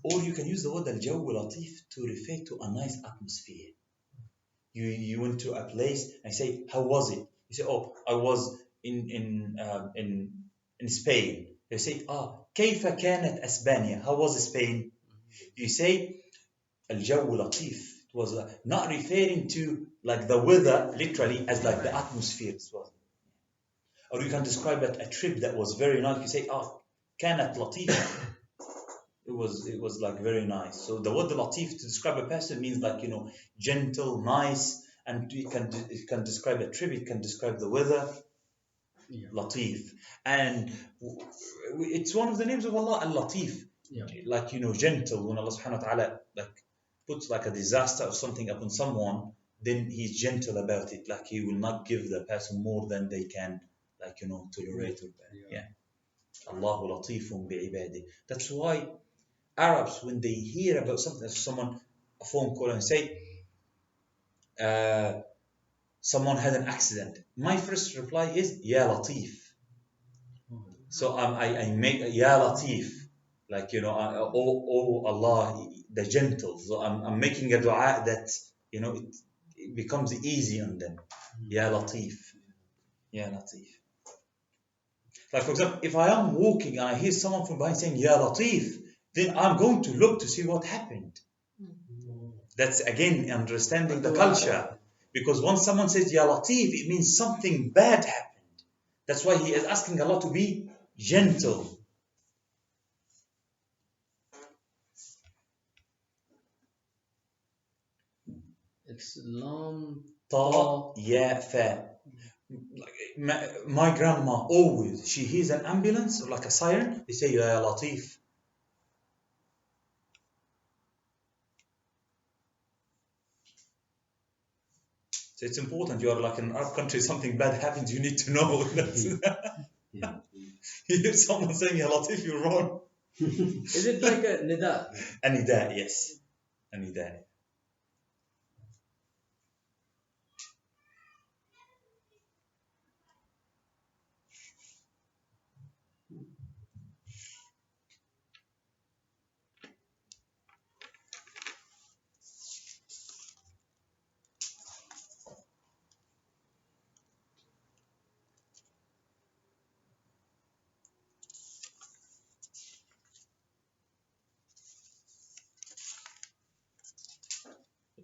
Or you can use the word الجو لطيف to refer to a nice atmosphere. You went to a place and say, how was it? You say, oh, I was in Spain. You say, كيف كانت أسبانيا? How was Spain? You say الجو لطيف. It was not referring to like the weather literally as like the atmosphere as well. Or you can describe a trip that was very nice. You say, كانت لطيفة. It was like very nice. So the word latif to describe a person means like gentle, nice, and it can describe a trip. It can describe the weather. Yeah. Latif, and it's one of the names of Allah, Al-Latif. Yeah. Like gentle. When Allah Subhanahu wa Taala like puts like a disaster or something upon someone, then He's gentle about it. Like He will not give the person more than they can, like tolerate or bear. Yeah. Allahu latifun bi'ibadi. That's why Arabs, when they hear about something, someone a phone call and say someone had an accident, my first reply is Ya Latif. So I make Ya Latif, like oh Allah, the gentle. So I'm making a dua that it becomes easy on them. Ya Latif, Ya Latif. Like for example, if I am walking and I hear someone from behind saying Ya Latif, then I'm going to look to see what happened. That's again understanding the culture. Because once someone says Ya Latif, it means something bad happened. That's why he is asking Allah to be gentle. It's lam Ta, ya, fa. My grandma always, she hears an ambulance or like a siren, they say Ya Latif. So it's important. You are like in an Arab country, something bad happens, you need to know. Yeah. You hear someone saying Ya Latif, you're wrong. Is it like a nida? Anida, yes. Anida.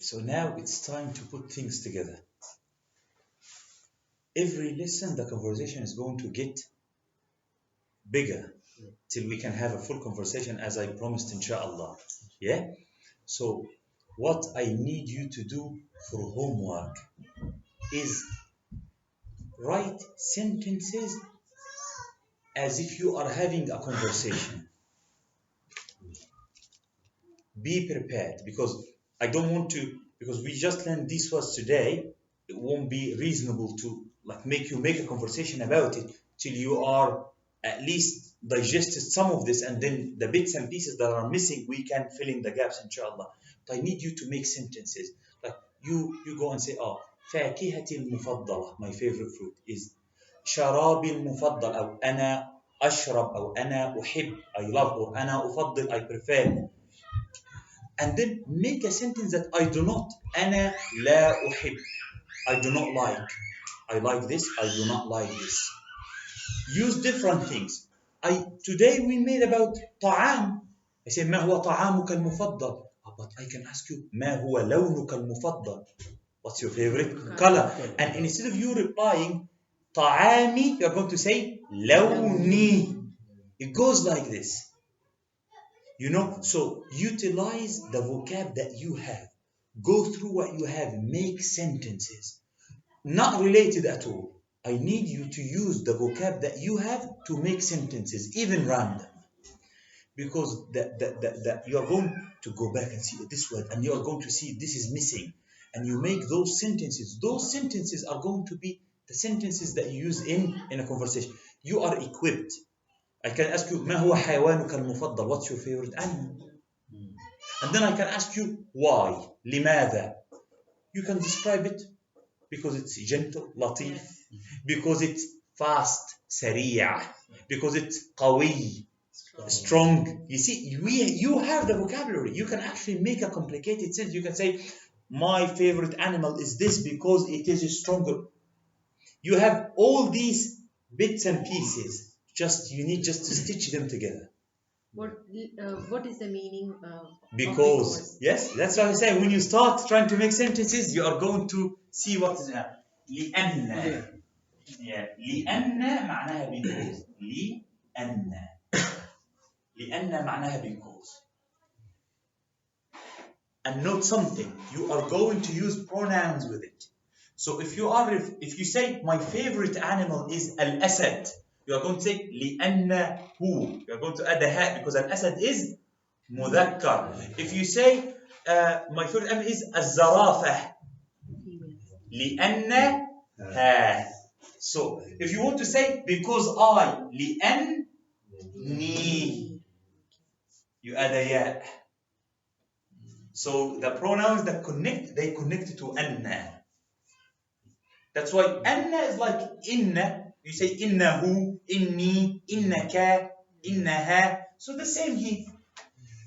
So now it's time to put things together. Every lesson, the conversation is going to get bigger till we can have a full conversation as I promised, inshallah. Yeah? So, what I need you to do for homework is write sentences as if you are having a conversation. Be prepared because I don't want to, because we just learned these words today, it won't be reasonable to like make you make a conversation about it till you are at least digested some of this, and then the bits and pieces that are missing we can fill in the gaps inshallah. But I need you to make sentences like you go and say فاكهتي المفضلة, my favorite fruit is شرابي المفضل, أو أنا أشرب, أو أنا أحب, I love, or أنا أفضل, I prefer. And then make a sentence that I do not. أنا لا أحب, I do not like. I like this, I do not like this. Use different things. Today we made about طعام. I say ما هو طعامك المفضل. But I can ask you ما هو لونك المفضل. What's your favorite color? And instead of you replying طعامي, you're going to say لوني. It goes like this. You know, so utilize the vocab that you have. Go through what you have. Make sentences. Not related at all. I need you to use the vocab that you have to make sentences, even random. Because you are going to go back and see this word, and you are going to see this is missing. And you make those sentences. Those sentences are going to be the sentences that you use in a conversation. You are equipped. I can ask you ما هو حيوانك المفضل? What's your favorite animal? And then I can ask you why, لماذا? You can describe it because it's gentle, latif, because it's fast, سريع, because it's قوي, strong. You see, you have the vocabulary. You can actually make a complicated sentence. You can say, my favorite animal is this because it is stronger. You have all these bits and pieces. You need just to stitch them together. What is the meaning of Because, yes, that's what I say. When you start trying to make sentences, you are going to see what is that. لأن. Yeah. لأن معناها because. لأن. لأن معناها because. And note something. You are going to use pronouns with it. So if you say my favorite animal is al-asad, you are going to say لأنه. You are going to add a ha because al-asad is مذكر. If you say my favorite animal is الزرافة لأنها. So if you want to say because I لأني, you add a ya. So the pronouns that connect, they connect to أن. That's why أن is like إن. You say إنه, إني, إنك, إنها. So the same here.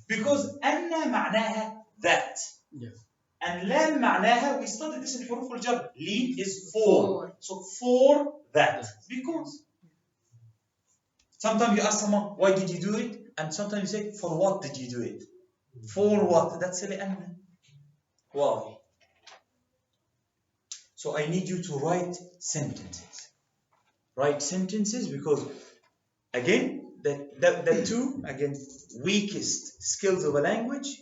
Because أن معناها that. Yes. And لام معناها, we studied this in حروف الجر. لي is for. So for that. Because. Sometimes you ask someone, why did you do it? And sometimes you say, for what did you do it? For what? That's لأن. Why? So I need you to write sentences. Write sentences because, again, the two, weakest skills of a language,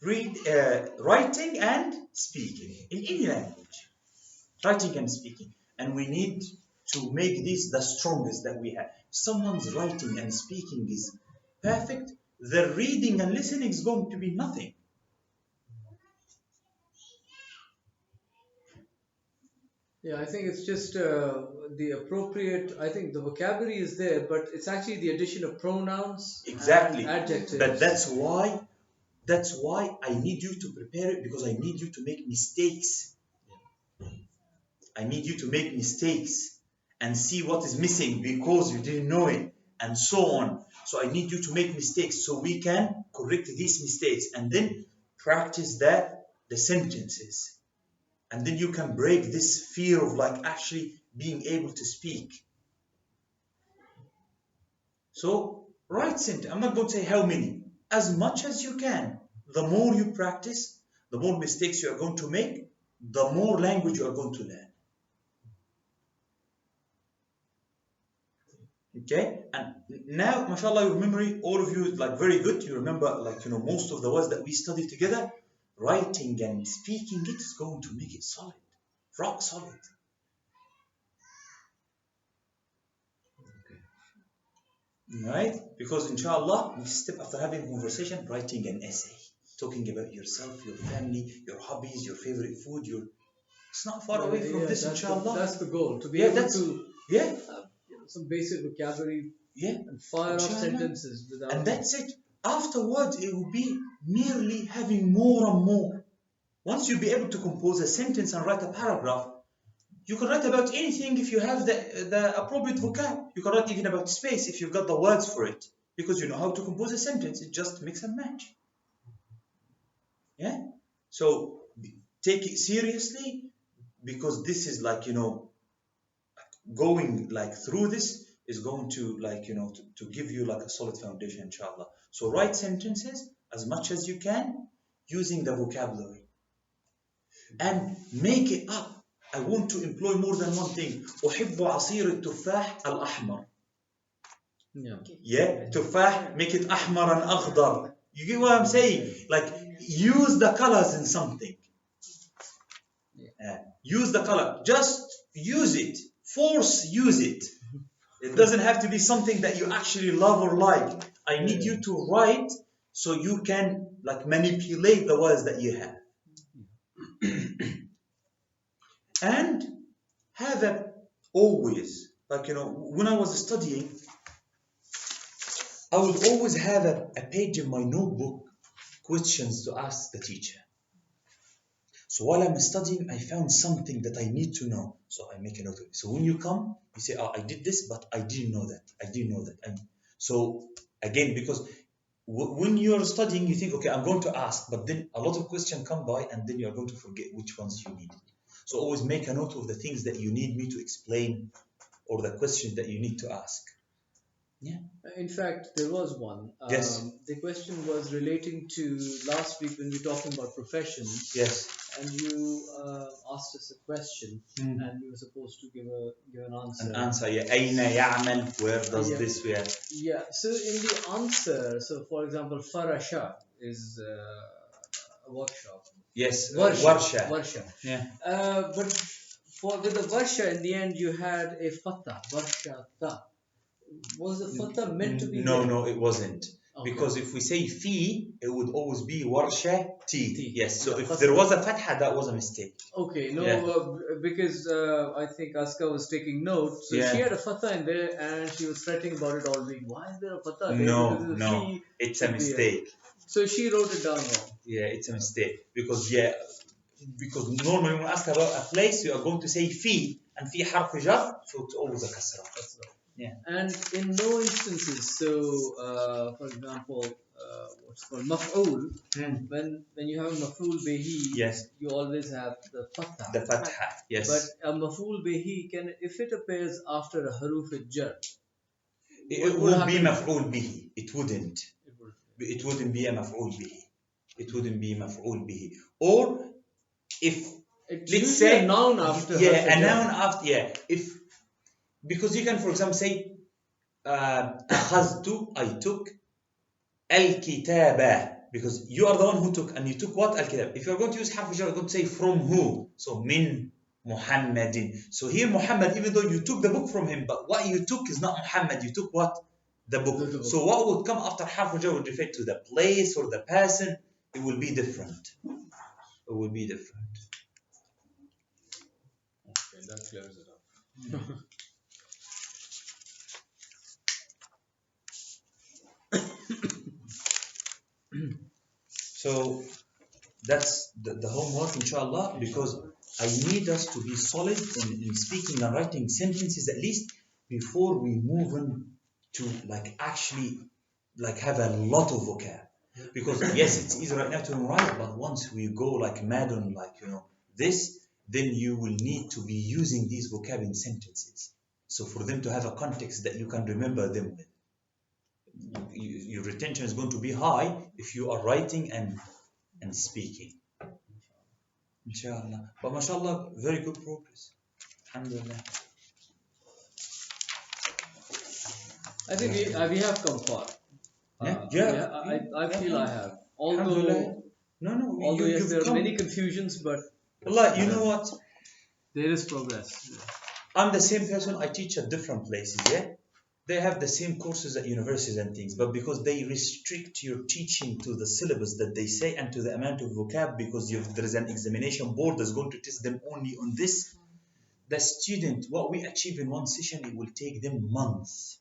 writing and speaking in any language. Writing and speaking. And we need to make this the strongest that we have. Someone's writing and speaking is perfect. The reading and listening is going to be nothing. Yeah, I think it's just the appropriate. I think the vocabulary is there, but it's actually the addition of pronouns Exactly. and adjectives. But that's why I need you to prepare it, because I need you to make mistakes. I need you to make mistakes and see what is missing because you didn't know it, and so on. So I need you to make mistakes so we can correct these mistakes, and then practice the sentences. And then you can break this fear of like actually being able to speak. So write sentence. I'm not going to say how many. As much as you can. The more you practice, the more mistakes you are going to make, the more language you are going to learn. Okay? And now, mashallah, your memory, all of you is like very good. You remember like, most of the words that we studied together. Writing and speaking it is going to make it solid. Rock solid. Right? Because inshallah, next step after having a conversation, writing an essay. Talking about yourself, your family, your hobbies, your favorite food, it's not far away from this, inshallah. That's the goal. To be Yeah, able to Yeah, have some basic vocabulary yeah. and fire off Inshallah. sentences without. And that's it. Afterwards, it will be merely having more and more. Once you be able to compose a sentence and write a paragraph, you can write about anything if you have the appropriate vocab. You can write even about space if you've got the words for it. Because you know how to compose a sentence. It just mix and match. Yeah? So take it seriously, because this is like, going like through this is going to like, to give you like a solid foundation, inshallah. So write sentences as much as you can using the vocabulary. And make it up. I want to employ more than one thing. أحب عصير التفاح الأحمر. Yeah. Yeah, تفاح, make it أحمر and أخضر. You get what I'm saying? Like, use the colors in something. Use the color. Just use it. Use it. It doesn't have to be something that you actually love or like. I need you to write so you can like manipulate the words that you have. And have a always, like, when I was studying, I would always have a page in my notebook, questions to ask the teacher. So while I'm studying, I found something that I need to know. So I make a note of it. So when you come, you say, I did this, but I didn't know that. I didn't know that. So again, because when you're studying, you think, okay, I'm going to ask, but then a lot of questions come by and then you're going to forget which ones you need. So always make a note of the things that you need me to explain or the questions that you need to ask. Yeah. In fact, there was one. Yes. The question was relating to last week when we were talking about professions. Yes. And you asked us a question, and we were supposed to give an answer. An answer, yeah. أين يعمل? Where does this? Where? Yeah. So in the answer, so for example, farasha is a workshop. Yes. Warsha. Yeah. But with the warsha, in the end, you had a fatha. Warsha ta. Was the fatha meant to be? No, it wasn't. Okay. Because if we say fi, it would always be warsha ti. Yes. So if fatha. there was a fatha, that was a mistake. Okay. No, Yeah. because I think Aska was taking notes. So she had a fatha in there, and she was fretting about it all week. Why is there a fatha there? No, it's a mistake. So she wrote it down wrong. Yeah, it's a mistake because normally when we ask about a place, you are going to say fi, and fi harf jar, so it's always a kasra. That's right. Yeah. And in no instances, so for example, what's called maf'ul, when you have a maf'ul bihi, yes, you always have the fatha. The fatha, yes. But a maf'ul bihi if it appears after a haruf jar, it would be maf'ul bihi. It wouldn't. It wouldn't be a maf'ul bihi. It wouldn't be maf'ul bihi. Or if let's say a noun after. Yeah, a noun after. Yeah, because you can, for example, say أخذت, I took, الكتابة, because you are the one who took, and you took what? الكتاب. If you are going to use حرف jar, you're going to say from who? So min Muhammadin. So here Muhammad, even though you took the book from him, but what you took is not Muhammad. You took what? The book. So what would come after حرف jar would refer to the place or the person. It will be different. It will be different. that clears it up. So that's the homework, inshallah, because I need us to be solid in speaking and writing sentences at least before we move on to like actually like have a lot of vocab. Because yes, it's easy right now to write, but once we go like mad on like this, then you will need to be using these vocab in sentences. So for them to have a context that you can remember them with. Your retention is going to be high if you are writing and speaking. Inshallah. But mashallah, very good progress. Alhamdulillah. I think we have come far. I feel I have. Alhamdulillah. Although yes, there are many confusions, but Allah, you know what? there is progress. I'm the same person. I teach at different places. Yeah, they have the same courses at universities and things, but because they restrict your teaching to the syllabus that they say and to the amount of vocab, because there is an examination board that's going to test them only on this. The student, what we achieve in one session, it will take them months,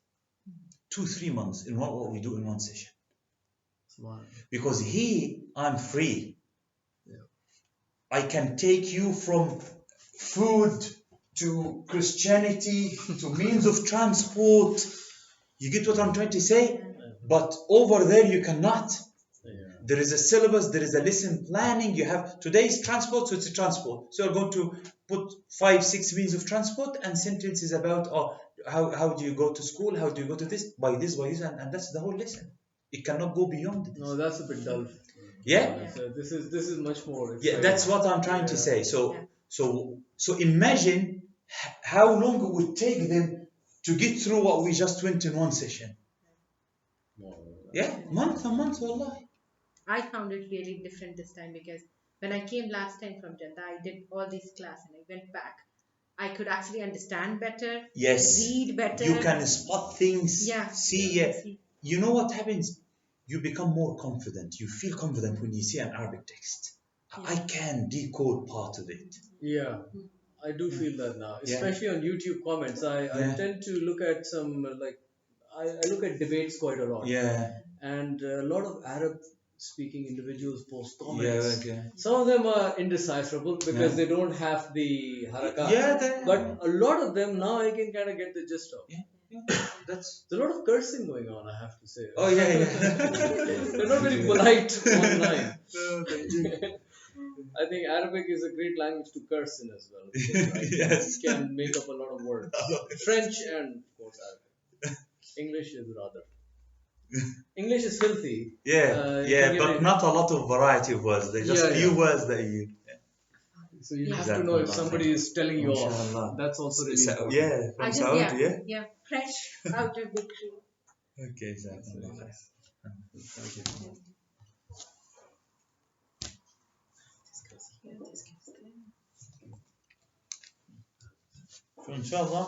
2-3 months in what we do in one session. Because I'm free. Yeah. I can take you from food to Christianity to means of transport. You get what I'm trying to say? But over there you cannot. Yeah. There is a syllabus, there is a lesson planning. You have today's transport, so it's a transport. So you're going to put 5-6 means of transport and sentences about how do you go to school, how do you go to this, by this, and that's the whole lesson. It cannot go beyond this. No, that's a bit dull. Yeah? So this is much more Yeah, exciting. that's what I'm trying to say. So imagine how long it would take them to get through what we just went in one session. Yeah, month and month, wallah. I found it really different this time because when I came last time from Jeddah, I did all these classes and I went back. I could actually understand better, Yes. read better. You can spot things. Yeah. See. You know what happens? You become more confident. You feel confident when you see an Arabic text. Yeah. I can decode part of it. Yeah, I do feel that now, Yeah. especially on YouTube comments. I tend to look at some I look at debates quite a lot. Yeah. And a lot of Arab speaking individuals post comments. Yeah, okay. Some of them are indecipherable because they don't have the harakat. Yeah, But a lot of them now I can kind of get the gist of. Yeah. That's. There's a lot of cursing going on, I have to say. Oh yeah. They're not very polite online. No, I think Arabic is a great language to curse in as well. Because, right, Yes. you can make up a lot of words. French and, of course, Arabic. English is rather. English is filthy. But not a lot of variety of words. They're just few words that you. So you have to know if somebody is telling you off. Mashallah. That's also really important. Yeah, from Saudi, Yeah, fresh out of the tree. Okay, exactly. Thank you. Inshallah.